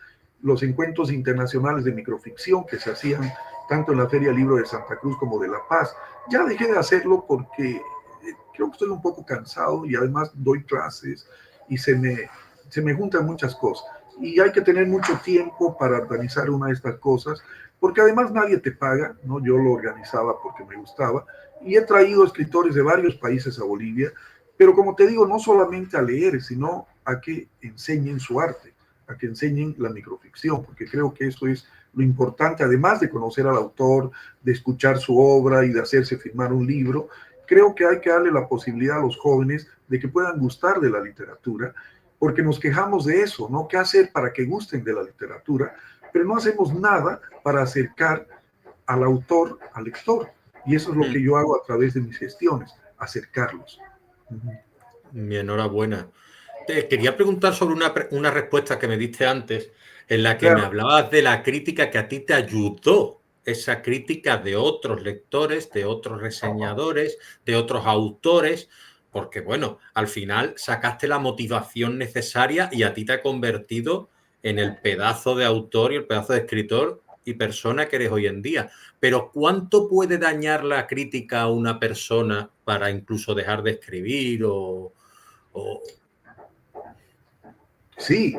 los encuentros internacionales de microficción que se hacían tanto en la Feria Libro de Santa Cruz como de La Paz. Ya dejé de hacerlo porque creo que estoy un poco cansado y además doy clases y se me juntan muchas cosas. Y hay que tener mucho tiempo para organizar una de estas cosas, porque además nadie te paga, ¿no? Yo lo organizaba porque me gustaba y he traído escritores de varios países a Bolivia, pero como te digo, no solamente a leer, sino a que enseñen su arte, a que enseñen la microficción, porque creo que eso es lo importante, además de conocer al autor, de escuchar su obra y de hacerse firmar un libro. Creo que hay que darle la posibilidad a los jóvenes de que puedan gustar de la literatura, porque nos quejamos de eso, ¿no? ¿Qué hacer para que gusten de la literatura? Pero no hacemos nada para acercar al autor al lector. Y eso es lo que yo hago a través de mis gestiones, acercarlos. Mi enhorabuena. Te quería preguntar sobre una respuesta que me diste antes, en la que me hablabas de la crítica que a ti te ayudó, esa crítica de otros lectores, de otros reseñadores, de otros autores, porque bueno, al final sacaste la motivación necesaria y a ti te ha convertido en el pedazo de autor y el pedazo de escritor y persona que eres hoy en día. Pero ¿cuánto puede dañar la crítica a una persona para incluso dejar de escribir o... Sí,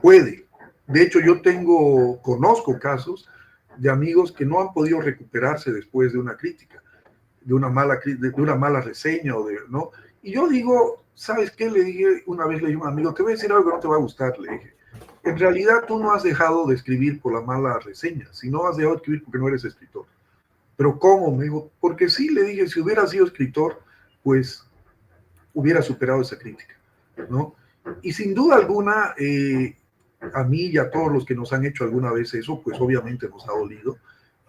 puede. De hecho, yo conozco casos de amigos que no han podido recuperarse después de una crítica, de una mala reseña ¿no? Y yo digo, ¿sabes qué? Le dije, una vez le dije a un amigo, te voy a decir algo que no te va a gustar, le dije. En realidad tú no has dejado de escribir por la mala reseña, sino has dejado de escribir porque no eres escritor. ¿Pero cómo? Me dijo, porque sí, le dije, si hubiera sido escritor, pues hubiera superado esa crítica, ¿no? Y sin duda alguna, a mí y a todos los que nos han hecho alguna vez eso, pues obviamente nos ha dolido,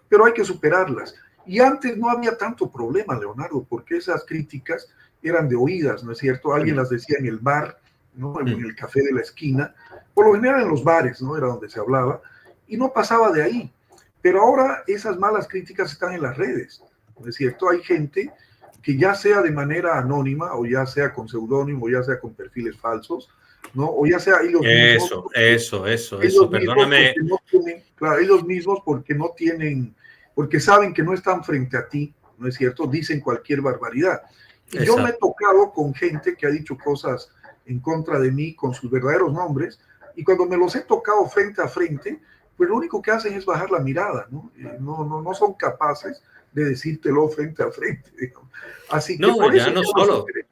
pero hay que superarlas. Y antes no había tanto problema, Leonardo, porque esas críticas eran de oídas, ¿no es cierto? Alguien las decía en el bar ¿no? En el café de la esquina, por lo general en los bares, ¿no? Era donde se hablaba, y no pasaba de ahí. Pero ahora esas malas críticas están en las redes, ¿no es cierto? Hay gente que ya sea de manera anónima, o ya sea con seudónimo, o ya sea con perfiles falsos, ¿no? O ya sea ellos mismos. Eso, perdóname. Porque no tienen, claro, ellos mismos porque no tienen, porque saben que no están frente a ti, ¿no es cierto? Dicen cualquier barbaridad. Y Exacto. yo me he tocado con gente que ha dicho cosas en contra de mí con sus verdaderos nombres, y cuando me los he tocado frente a frente, pues lo único que hacen es bajar la mirada, ¿no? No son capaces de decírtelo frente a frente, digamos. Así que No, por ya eso no yo no solo. sé.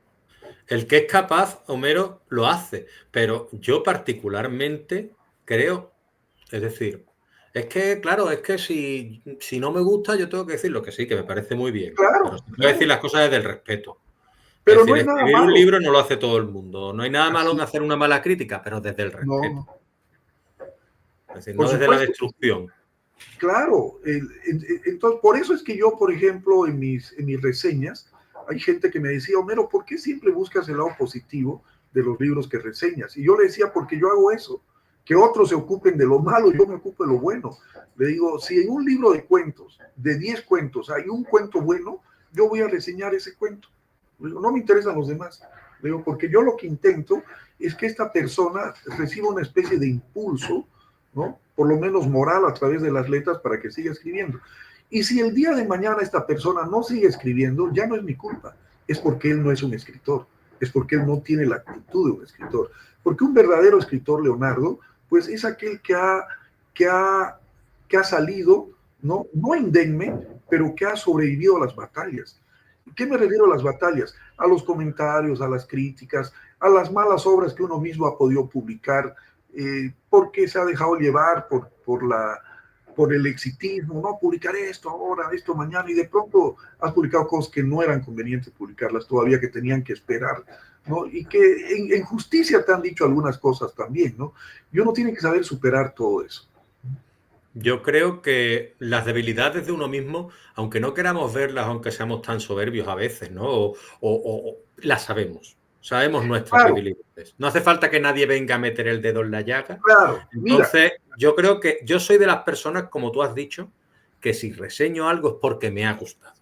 El que es capaz, Homero, lo hace. Pero yo particularmente creo, es decir, es que, claro, es que si no me gusta, yo tengo que decir lo que sí, que me parece muy bien. Pero Claro, tengo que decir claro, las cosas desde el respeto. Es pero no decir, hay nada escribir un malo. libro no lo hace todo el mundo. No hay nada malo en Así, hacer una mala crítica, pero desde el respeto. no, Es decir, por no desde la supuesto. destrucción. Claro, entonces por eso es que yo, por ejemplo, en mis reseñas, hay gente que me decía, Homero, ¿por qué siempre buscas el lado positivo de los libros que reseñas? Y yo le decía, porque yo hago eso, que otros se ocupen de lo malo, yo me ocupo de lo bueno. Le digo, si en un libro de cuentos, de 10 cuentos, hay un cuento bueno, yo voy a reseñar ese cuento. Le digo, no me interesan los demás. Le digo, porque yo lo que intento es que esta persona reciba una especie de impulso, ¿no? Por lo menos moral a través de las letras para que siga escribiendo. Y si el día de mañana esta persona no sigue escribiendo, ya no es mi culpa, es porque él no es un escritor, es porque él no tiene la actitud de un escritor. Porque un verdadero escritor, Leonardo, pues es aquel que ha salido, no indemne, pero que ha sobrevivido a las batallas. ¿Qué me refiero a las batallas? A los comentarios, a las críticas, a las malas obras que uno mismo ha podido publicar, porque se ha dejado llevar por el exitismo, no publicar esto ahora, esto mañana, y de pronto has publicado cosas que no eran convenientes publicarlas todavía, que tenían que esperar, ¿no? Y que en justicia te han dicho algunas cosas también, ¿no? Y uno tiene que saber superar todo eso. Yo creo que las debilidades de uno mismo, aunque no queramos verlas, aunque seamos tan soberbios a veces, ¿no? O las sabemos. Sabemos nuestras Claro, debilidades. No hace falta que nadie venga a meter el dedo en la llaga. claro, mira, Entonces, yo creo que yo soy de las personas, como tú has dicho, que si reseño algo es porque me ha gustado.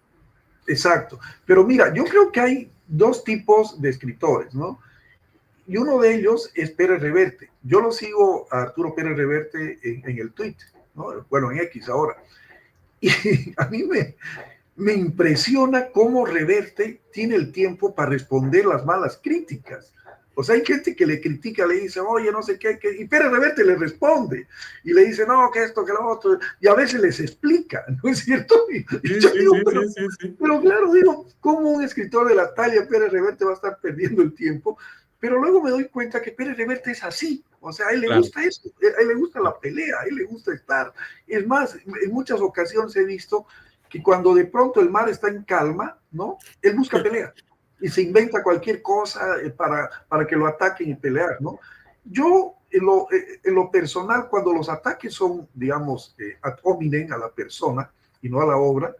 exacto. Pero mira, yo creo que hay dos tipos de escritores, ¿no? Y uno de ellos es Pérez Reverte. Yo lo sigo a Arturo Pérez Reverte en el Twitter, ¿no? Bueno, en X ahora. Y a mí me impresiona cómo Reverte tiene el tiempo para responder las malas críticas. O sea, hay gente que le critica, le dice, oye, no sé qué, y Pérez Reverte le responde y le dice, no, que esto, que lo otro, y a veces les explica, ¿no es cierto? Y yo digo, pero claro, digo, ¿cómo un escritor de la talla de Pérez Reverte va a estar perdiendo el tiempo? Pero luego me doy cuenta que Pérez Reverte es así, o sea, a él le gusta esto, a él le gusta la pelea, a él le gusta estar. Es más, en muchas ocasiones he visto que cuando de pronto el mar está en calma, ¿no? Él busca pelea y se inventa cualquier cosa para que lo ataquen y pelear, ¿no? Yo, en lo personal, cuando los ataques son, digamos, ad hominem a la persona y no a la obra,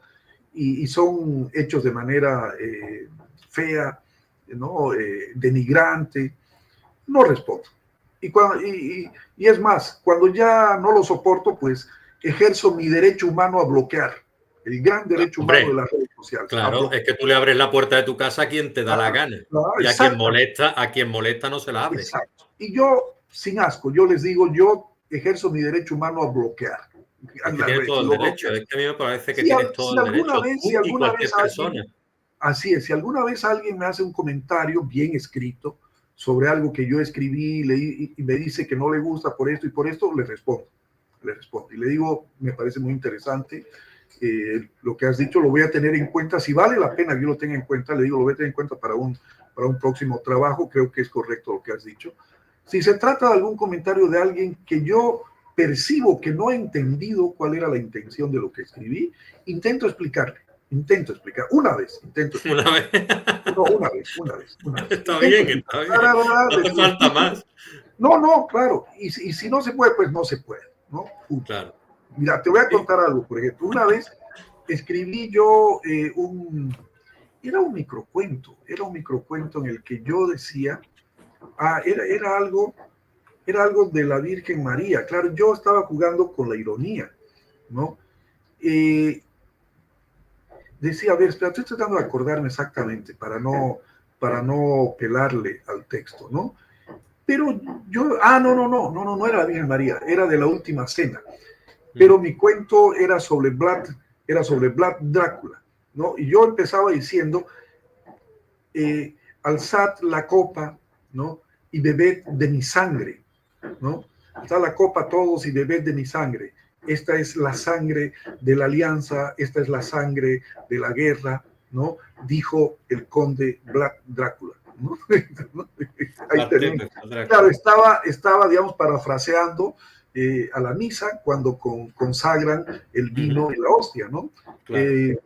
y son hechos de manera fea, ¿no? Denigrante, no respondo. Y es más, cuando ya no lo soporto, pues ejerzo mi derecho humano a bloquear, el gran derecho humano de Hombre, las redes sociales. claro, es que tú le abres la puerta de tu casa a quien te da la gana. Y a quien molesta no se la abres. Exacto. Y yo, sin asco, yo les digo, yo ejerzo mi derecho humano a bloquear. Es que tienes todo el derecho. Es que a mí me parece que tienes todo el derecho. Si Tú y alguna cualquier vez alguien, persona. así es, si alguna vez alguien me hace un comentario bien escrito sobre algo que yo escribí y me dice que no le gusta por esto y por esto, le respondo. Y le digo, me parece muy interesante lo que has dicho, lo voy a tener en cuenta. Si vale la pena que yo lo tenga en cuenta, le digo, lo voy a tener en cuenta para un próximo trabajo. Creo que es correcto lo que has dicho. Si se trata de algún comentario de alguien que yo percibo que no ha entendido cuál era la intención de lo que escribí, intento explicar. Una vez. Una vez. No, una vez. Está bien. No hace falta más. No, claro. Y si no se puede, pues no se puede, ¿no? Claro. Mira, te voy a contar algo, por ejemplo. Una vez escribí yo era un microcuento en el que yo decía Era algo de la Virgen María. Claro, yo estaba jugando con la ironía, ¿no? Decía, a ver, espera, estoy tratando de acordarme exactamente para no pelarle al texto, ¿no? Pero yo, no era la Virgen María, era de la Última Cena. Pero mi cuento era sobre Vlad Drácula, ¿no? Y yo empezaba diciendo, alzad la copa, ¿no? Y bebed de mi sangre, ¿no? Alzad la copa todos y bebed de mi sangre. Esta es la sangre de la alianza, esta es la sangre de la guerra, ¿no? Dijo el conde Vlad Drácula, ¿no? Ahí termina. Claro, estaba, digamos, parafraseando a la misa cuando consagran el vino y la hostia, ¿no? Claro.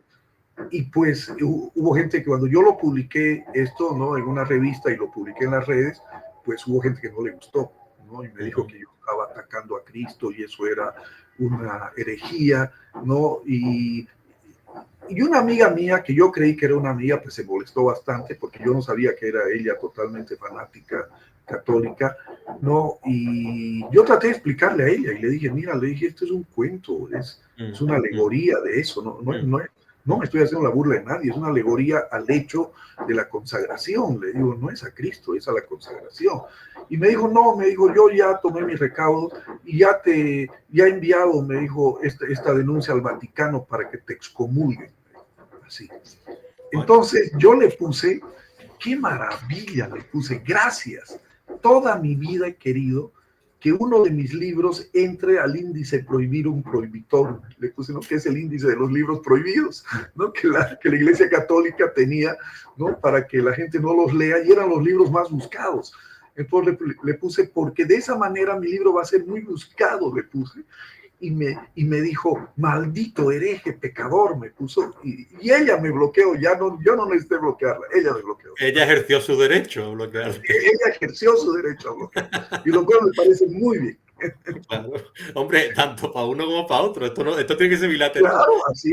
Y pues hubo gente que cuando yo lo publiqué esto, ¿no? En una revista y lo publiqué en las redes, pues hubo gente que no le gustó, ¿no? Y me dijo que yo estaba atacando a Cristo y eso era una herejía, ¿no? Y una amiga mía, que yo creí que era una amiga, pues se molestó bastante porque yo no sabía que era ella totalmente fanática católica, ¿no? Y yo traté de explicarle a ella y le dije, mira, esto es un cuento, es una alegoría de eso, no me estoy haciendo la burla de nadie, es una alegoría al hecho de la consagración. Le digo, no es a Cristo, es a la consagración. Y me dijo, yo ya tomé mis recaudos y ya he enviado, me dijo, esta denuncia al Vaticano para que te excomulguen. Así. Entonces yo le puse, qué maravilla, le puse, gracias. Toda mi vida he querido que uno de mis libros entre al índice Prohibirum Prohibitorum, le puse, ¿no? Que es el índice de los libros prohibidos, ¿no? Que la Iglesia Católica tenía, ¿no? Para que la gente no los lea, y eran los libros más buscados. Entonces le puse, porque de esa manera mi libro va a ser muy buscado, le puse. Y me dijo, maldito hereje, pecador, me puso, y ella me bloqueó, yo no necesité bloquearla, ella me bloqueó. Ella ejerció su derecho a bloquearla. Ella ejerció su derecho a bloquearla, y lo cual me parece muy bien. Claro. Hombre, tanto para uno como para otro, esto tiene que ser bilateral. Claro, así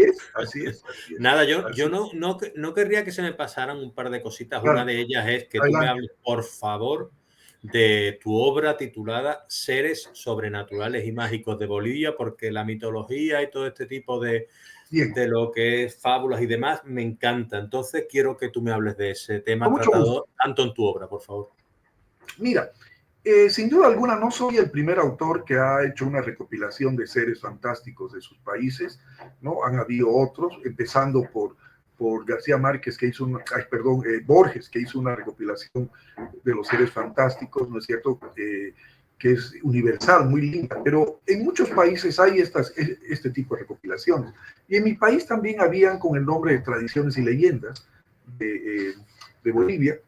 es. Nada, yo no querría que se me pasaran un par de cositas. Claro. Una de ellas es que tú me hables, por favor, de tu obra titulada Seres Sobrenaturales y Mágicos de Bolivia, porque la mitología y todo este tipo de lo que es fábulas y demás me encanta. Entonces quiero que tú me hables de ese tema tratado tanto en tu obra, por favor. Mira, sin duda alguna no soy el primer autor que ha hecho una recopilación de seres fantásticos de sus países, ¿no? Han habido otros, empezando por García Márquez, que hizo Borges, que hizo una recopilación de los seres fantásticos, ¿no es cierto? Que es universal, muy linda, pero en muchos países hay este tipo de recopilaciones. Y en mi país también habían con el nombre de Tradiciones y Leyendas de Bolivia,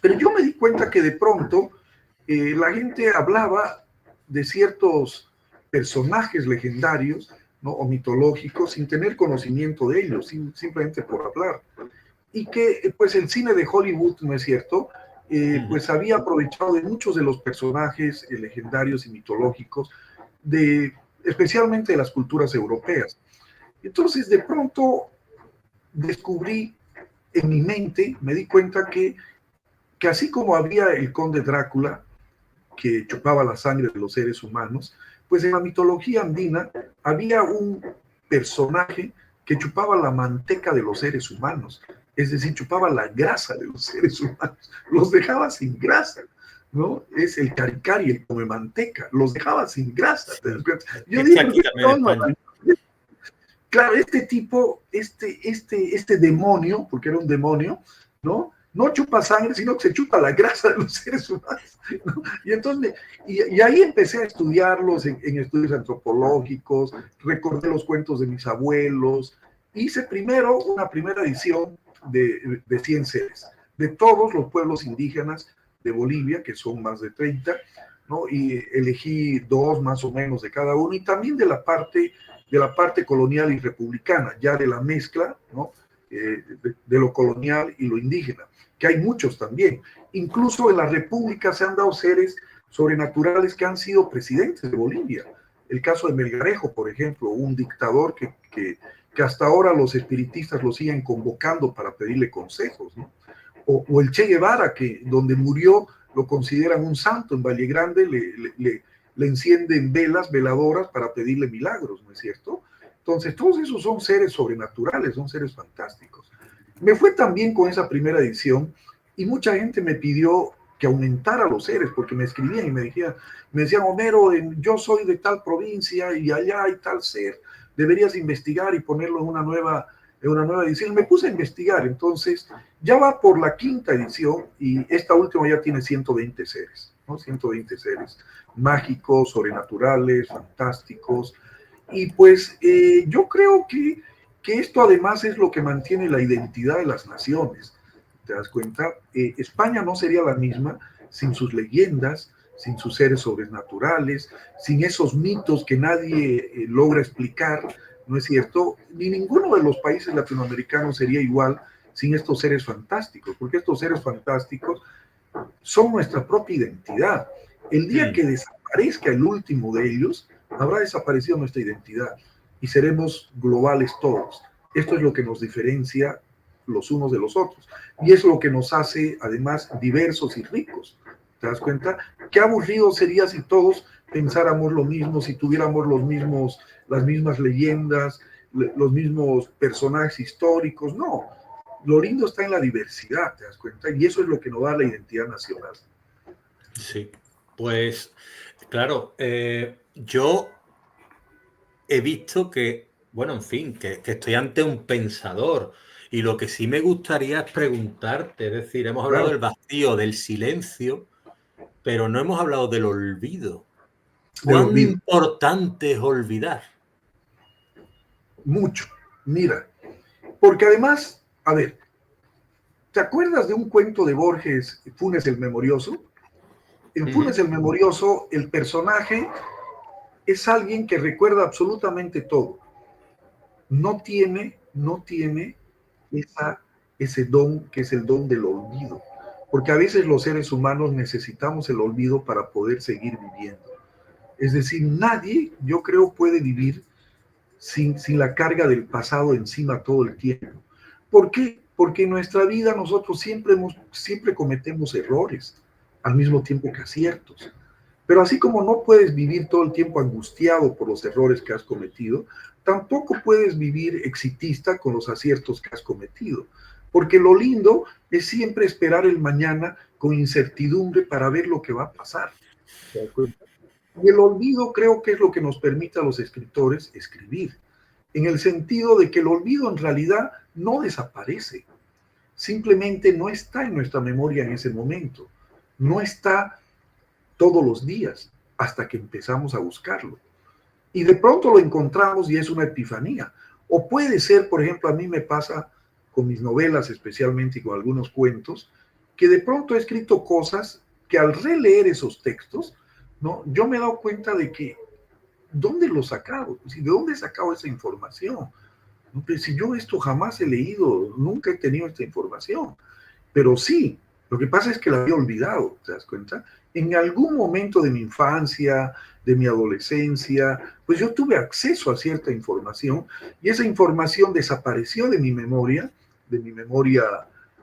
pero yo me di cuenta que de pronto la gente hablaba de ciertos personajes legendarios, ¿no? O mitológicos sin tener conocimiento de ellos, simplemente por hablar. Y que pues el cine de Hollywood, ¿no es cierto?, pues había aprovechado de muchos de los personajes legendarios y mitológicos, especialmente de las culturas europeas. Entonces de pronto descubrí en mi mente, me di cuenta que así como había el conde Drácula, que chupaba la sangre de los seres humanos, pues en la mitología andina había un personaje que chupaba la manteca de los seres humanos, es decir, chupaba la grasa de los seres humanos, los dejaba sin grasa, ¿no? Es el caricari, el come manteca, los dejaba sin grasa. Yo digo, claro, este tipo, este demonio, porque era un demonio, ¿no? No chupa sangre, sino que se chupa la grasa de los seres humanos, ¿no? Y entonces, y ahí empecé a estudiarlos en estudios antropológicos, recordé los cuentos de mis abuelos, hice primero una primera edición de 100 seres, de todos los pueblos indígenas de Bolivia, que son más de 30, ¿no? Y elegí 2 más o menos de cada uno, y también de la parte colonial y republicana, ya de la mezcla, ¿no? De lo colonial y lo indígena, que hay muchos también. Incluso en la República se han dado seres sobrenaturales que han sido presidentes de Bolivia. El caso de Melgarejo, por ejemplo, un dictador que hasta ahora los espiritistas lo siguen convocando para pedirle consejos, ¿no? O el Che Guevara, donde murió lo consideran un santo en Valle Grande, le encienden veladoras para pedirle milagros, ¿no es cierto? Entonces, todos esos son seres sobrenaturales, son seres fantásticos. Me fue también con esa primera edición y mucha gente me pidió que aumentara los seres, porque me escribían y me decían, Homero, yo soy de tal provincia y allá hay tal ser, deberías investigar y ponerlo en una nueva edición. Me puse a investigar, entonces ya va por la quinta edición y esta última ya tiene 120 seres, ¿no? 120 seres mágicos, sobrenaturales, fantásticos. Y pues yo creo que esto además es lo que mantiene la identidad de las naciones. ¿Te das cuenta? España no sería la misma sin sus leyendas, sin sus seres sobrenaturales, sin esos mitos que nadie logra explicar, ¿no es cierto? Ni ninguno de los países latinoamericanos sería igual sin estos seres fantásticos, porque estos seres fantásticos son nuestra propia identidad. El día que desaparezca el último de ellos, habrá desaparecido nuestra identidad y seremos globales todos. Esto es lo que nos diferencia los unos de los otros y es lo que nos hace además diversos y ricos. ¿Te das cuenta? Qué aburrido sería si todos pensáramos lo mismo, si tuviéramos las mismas leyendas, los mismos personajes históricos. No, lo lindo está en la diversidad, ¿te das cuenta? Y eso es lo que nos da la identidad nacional. Sí, pues claro, yo he visto que, bueno, en fin, que estoy ante un pensador y lo que sí me gustaría es preguntarte, es decir, hemos hablado del vacío, del silencio, pero no hemos hablado del olvido. ¿Cuán importante es olvidar? Mucho, mira, porque además, a ver, ¿te acuerdas de un cuento de Borges, Funes el Memorioso? En Funes el Memorioso, el personaje es alguien que recuerda absolutamente todo. No tiene ese don que es el don del olvido. Porque a veces los seres humanos necesitamos el olvido para poder seguir viviendo. Es decir, nadie, yo creo, puede vivir sin la carga del pasado encima todo el tiempo. ¿Por qué? Porque en nuestra vida nosotros siempre cometemos errores, al mismo tiempo que aciertos. Pero así como no puedes vivir todo el tiempo angustiado por los errores que has cometido, tampoco puedes vivir exitista con los aciertos que has cometido. Porque lo lindo es siempre esperar el mañana con incertidumbre para ver lo que va a pasar. ¿Te das cuenta? Y el olvido creo que es lo que nos permite a los escritores escribir, en el sentido de que el olvido en realidad no desaparece, simplemente no está en nuestra memoria en ese momento, no está todos los días hasta que empezamos a buscarlo. Y de pronto lo encontramos y es una epifanía. O puede ser, por ejemplo, a mí me pasa con mis novelas especialmente y con algunos cuentos, que de pronto he escrito cosas que al releer esos textos, ¿no? Yo me he dado cuenta de que, ¿dónde lo he sacado? ¿De dónde he sacado esa información? ¿No? Pues si yo esto jamás he leído, nunca he tenido esta información. Pero sí, lo que pasa es que la había olvidado, ¿te das cuenta? En algún momento de mi infancia, de mi adolescencia, pues yo tuve acceso a cierta información y esa información desapareció de mi memoria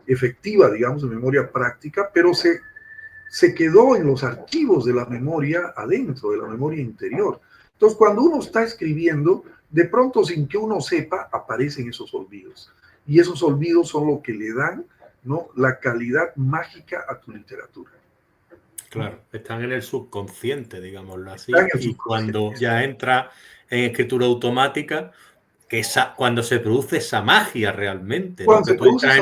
efectiva, digamos, de memoria práctica, pero se quedó en los archivos de la memoria adentro, de la memoria interior. Entonces, cuando uno está escribiendo, de pronto sin que uno sepa, aparecen esos olvidos. Y esos olvidos son lo que le dan, ¿no?, la calidad mágica a tu literatura. Claro, están en el subconsciente, digámoslo así, Y cuando ya entra en escritura automática, cuando se produce esa magia realmente, ¿no? Que tú entras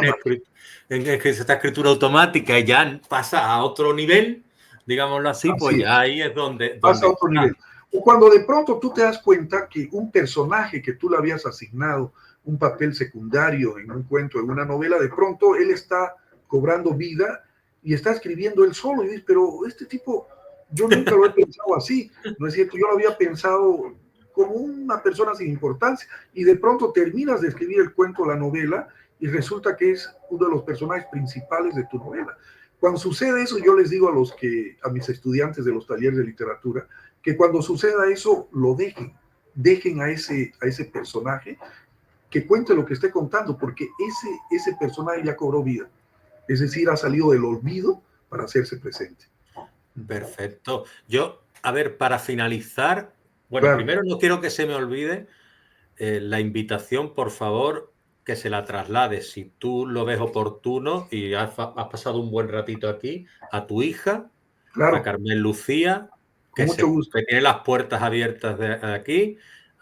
en esta escritura automática y ya pasa a otro nivel, digámoslo así, pues ya ahí es donde pasa a otro nivel. O cuando de pronto tú te das cuenta que un personaje que tú le habías asignado un papel secundario en un cuento, en una novela, de pronto él está cobrando vida y está escribiendo él solo y dices, pero este tipo, yo nunca lo he pensado así, ¿no es cierto? Yo lo había pensado como una persona sin importancia y de pronto terminas de escribir el cuento, la novela, y resulta que es uno de los personajes principales de tu novela. Cuando sucede eso, yo les digo a mis estudiantes de los talleres de literatura, que cuando suceda eso, lo dejen a ese personaje que cuente lo que esté contando, porque ese personaje ya cobró vida. Es decir, ha salido del olvido para hacerse presente. Perfecto. Yo, a ver, para finalizar, bueno, Claro, primero no quiero que se me olvide la invitación, por favor, que se la traslades, si tú lo ves oportuno y has pasado un buen ratito aquí, a tu hija, a claro, Carmen Lucía, con mucho gusto. que tiene las puertas abiertas de aquí,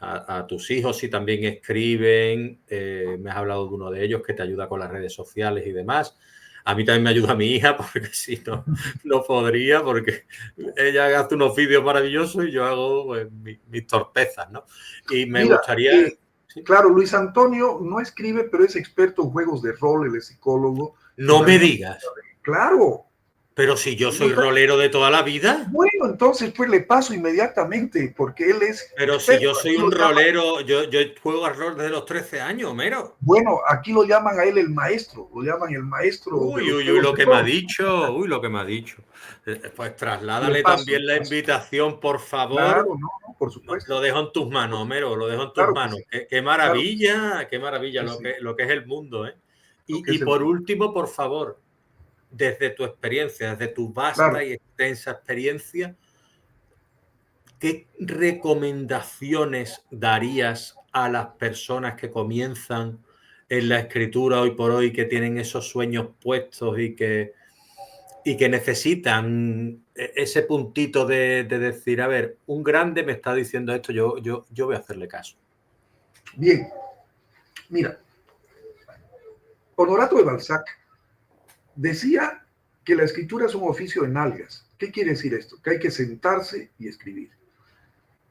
a tus hijos si también escriben, me has hablado de uno de ellos que te ayuda con las redes sociales y demás. A mí también me ayuda mi hija, porque si no, no podría, porque ella hace unos vídeos maravillosos y yo hago pues, mis torpezas, ¿no? Y me Mira, gustaría... ¿Sí? claro, Luis Antonio no escribe, pero es experto en juegos de rol, él es psicólogo y No me realmente, digas. claro. Pero si yo soy rolero de toda la vida. Bueno, entonces pues le paso inmediatamente, porque él es Pero si experto. yo soy Aquí lo un llaman, rolero, yo juego al rol desde los 13 años, mero. bueno, aquí lo llaman a él el maestro, lo llaman el maestro de Uy, los uy, uy, juegos lo de que me ha rol. dicho. Uy, lo que me ha dicho. Pues Le trasládale paso, también le la paso. invitación, por Claro, favor. no, no, por supuesto. Lo dejo en tus manos, Homero, lo dejo en tus Claro que manos. sí, claro Qué maravilla que sí, lo que es el mundo, ¿eh? lo que Y es el por mundo. último, por favor, desde tu experiencia, desde tu vasta Claro, y extensa experiencia, ¿qué recomendaciones darías a las personas que comienzan en la escritura hoy por hoy, que tienen esos sueños puestos y que necesitan ese puntito de decir, a ver, un grande me está diciendo esto, yo voy a hacerle caso? bien, mira, Honorato de Balzac decía que la escritura es un oficio de nalgas. ¿Qué quiere decir esto? Que hay que sentarse y escribir.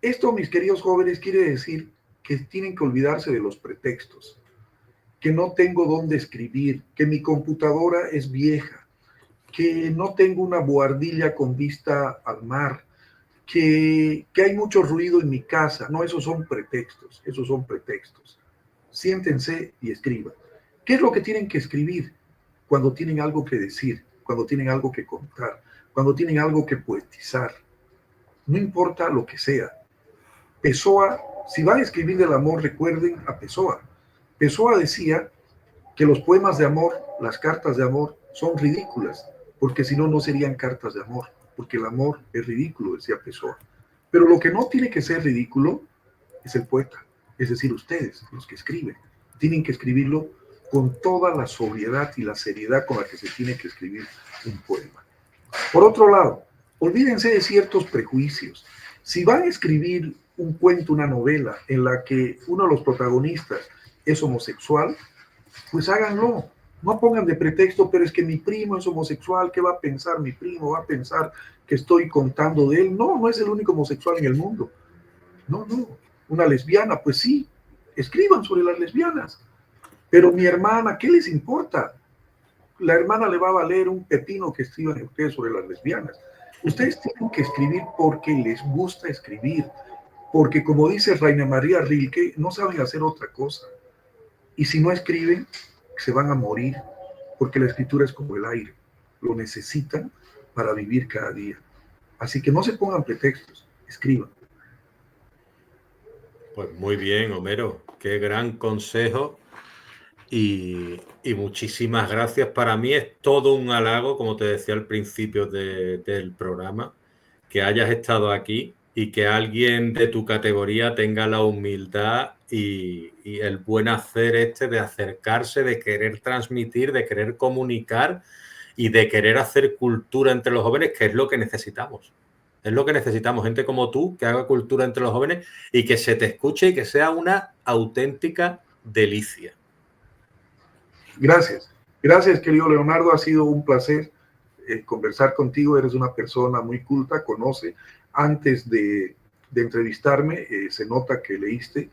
Esto, mis queridos jóvenes, quiere decir que tienen que olvidarse de los pretextos, que no tengo dónde escribir, que mi computadora es vieja, que no tengo una buhardilla con vista al mar, que hay mucho ruido en mi casa. No, esos son pretextos, esos son pretextos. Siéntense y escriban. ¿Qué es lo que tienen que escribir? Cuando tienen algo que decir, cuando tienen algo que contar, cuando tienen algo que poetizar. No importa lo que sea. Pessoa, si van a escribir del amor, recuerden a Pessoa. Pessoa decía que los poemas de amor, las cartas de amor, son ridículas, porque si no, no serían cartas de amor, porque el amor es ridículo, decía Pessoa. Pero lo que no tiene que ser ridículo es el poeta, es decir, ustedes, los que escriben. Tienen que escribirlo con toda la sobriedad y la seriedad con la que se tiene que escribir un poema. Por otro lado, olvídense de ciertos prejuicios. Si van a escribir un cuento, una novela en la que uno de los protagonistas es homosexual, pues háganlo. No pongan de pretexto, pero es que mi primo es homosexual, ¿qué va a pensar mi primo? ¿Va a pensar que estoy contando de él? No, no es el único homosexual en el mundo. No, no. Una lesbiana, pues sí, escriban sobre las lesbianas. Pero mi hermana, ¿qué les importa? La hermana le va a valer un pepino que escriban ustedes sobre las lesbianas. Ustedes tienen que escribir porque les gusta escribir, porque como dice Raina María Rilke, no saben hacer otra cosa. Y si no escriben, se van a morir, porque la escritura es como el aire, lo necesitan para vivir cada día. Así que no se pongan pretextos, escriban. Pues muy bien, Homero, qué gran consejo y muchísimas gracias. Para mí es todo un halago, como te decía al principio del programa, que hayas estado aquí y que alguien de tu categoría tenga la humildad y el buen hacer de acercarse, de querer transmitir, de querer comunicar y de querer hacer cultura entre los jóvenes, que es lo que necesitamos. Es lo que necesitamos, gente como tú, que haga cultura entre los jóvenes y que se te escuche y que sea una auténtica delicia. Gracias. Gracias, querido Leonardo. Ha sido un placer conversar contigo. Eres una persona muy culta, conoce. Antes de entrevistarme, se nota que leíste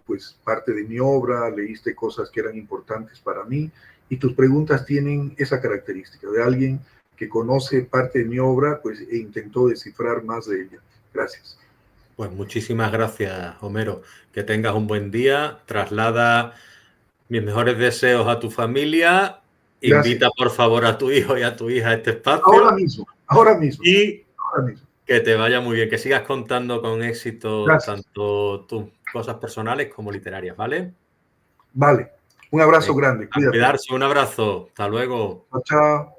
pues parte de mi obra, leíste cosas que eran importantes para mí y tus preguntas tienen esa característica de alguien que conoce parte de mi obra pues, e intentó descifrar más de ella. Gracias. Pues muchísimas gracias, Homero. Que tengas un buen día. Traslada mis mejores deseos a tu familia. Invita, Gracias. por favor, a tu hijo y a tu hija a este Ahora espacio mismo, ahora mismo, y ahora mismo. que te vaya muy bien. Que sigas contando con éxito Gracias. tanto tus cosas personales como literarias, ¿vale? Vale. Un abrazo Venga, grande. a Cuídate. cuidarse. Un abrazo. Hasta luego. Chao, chao.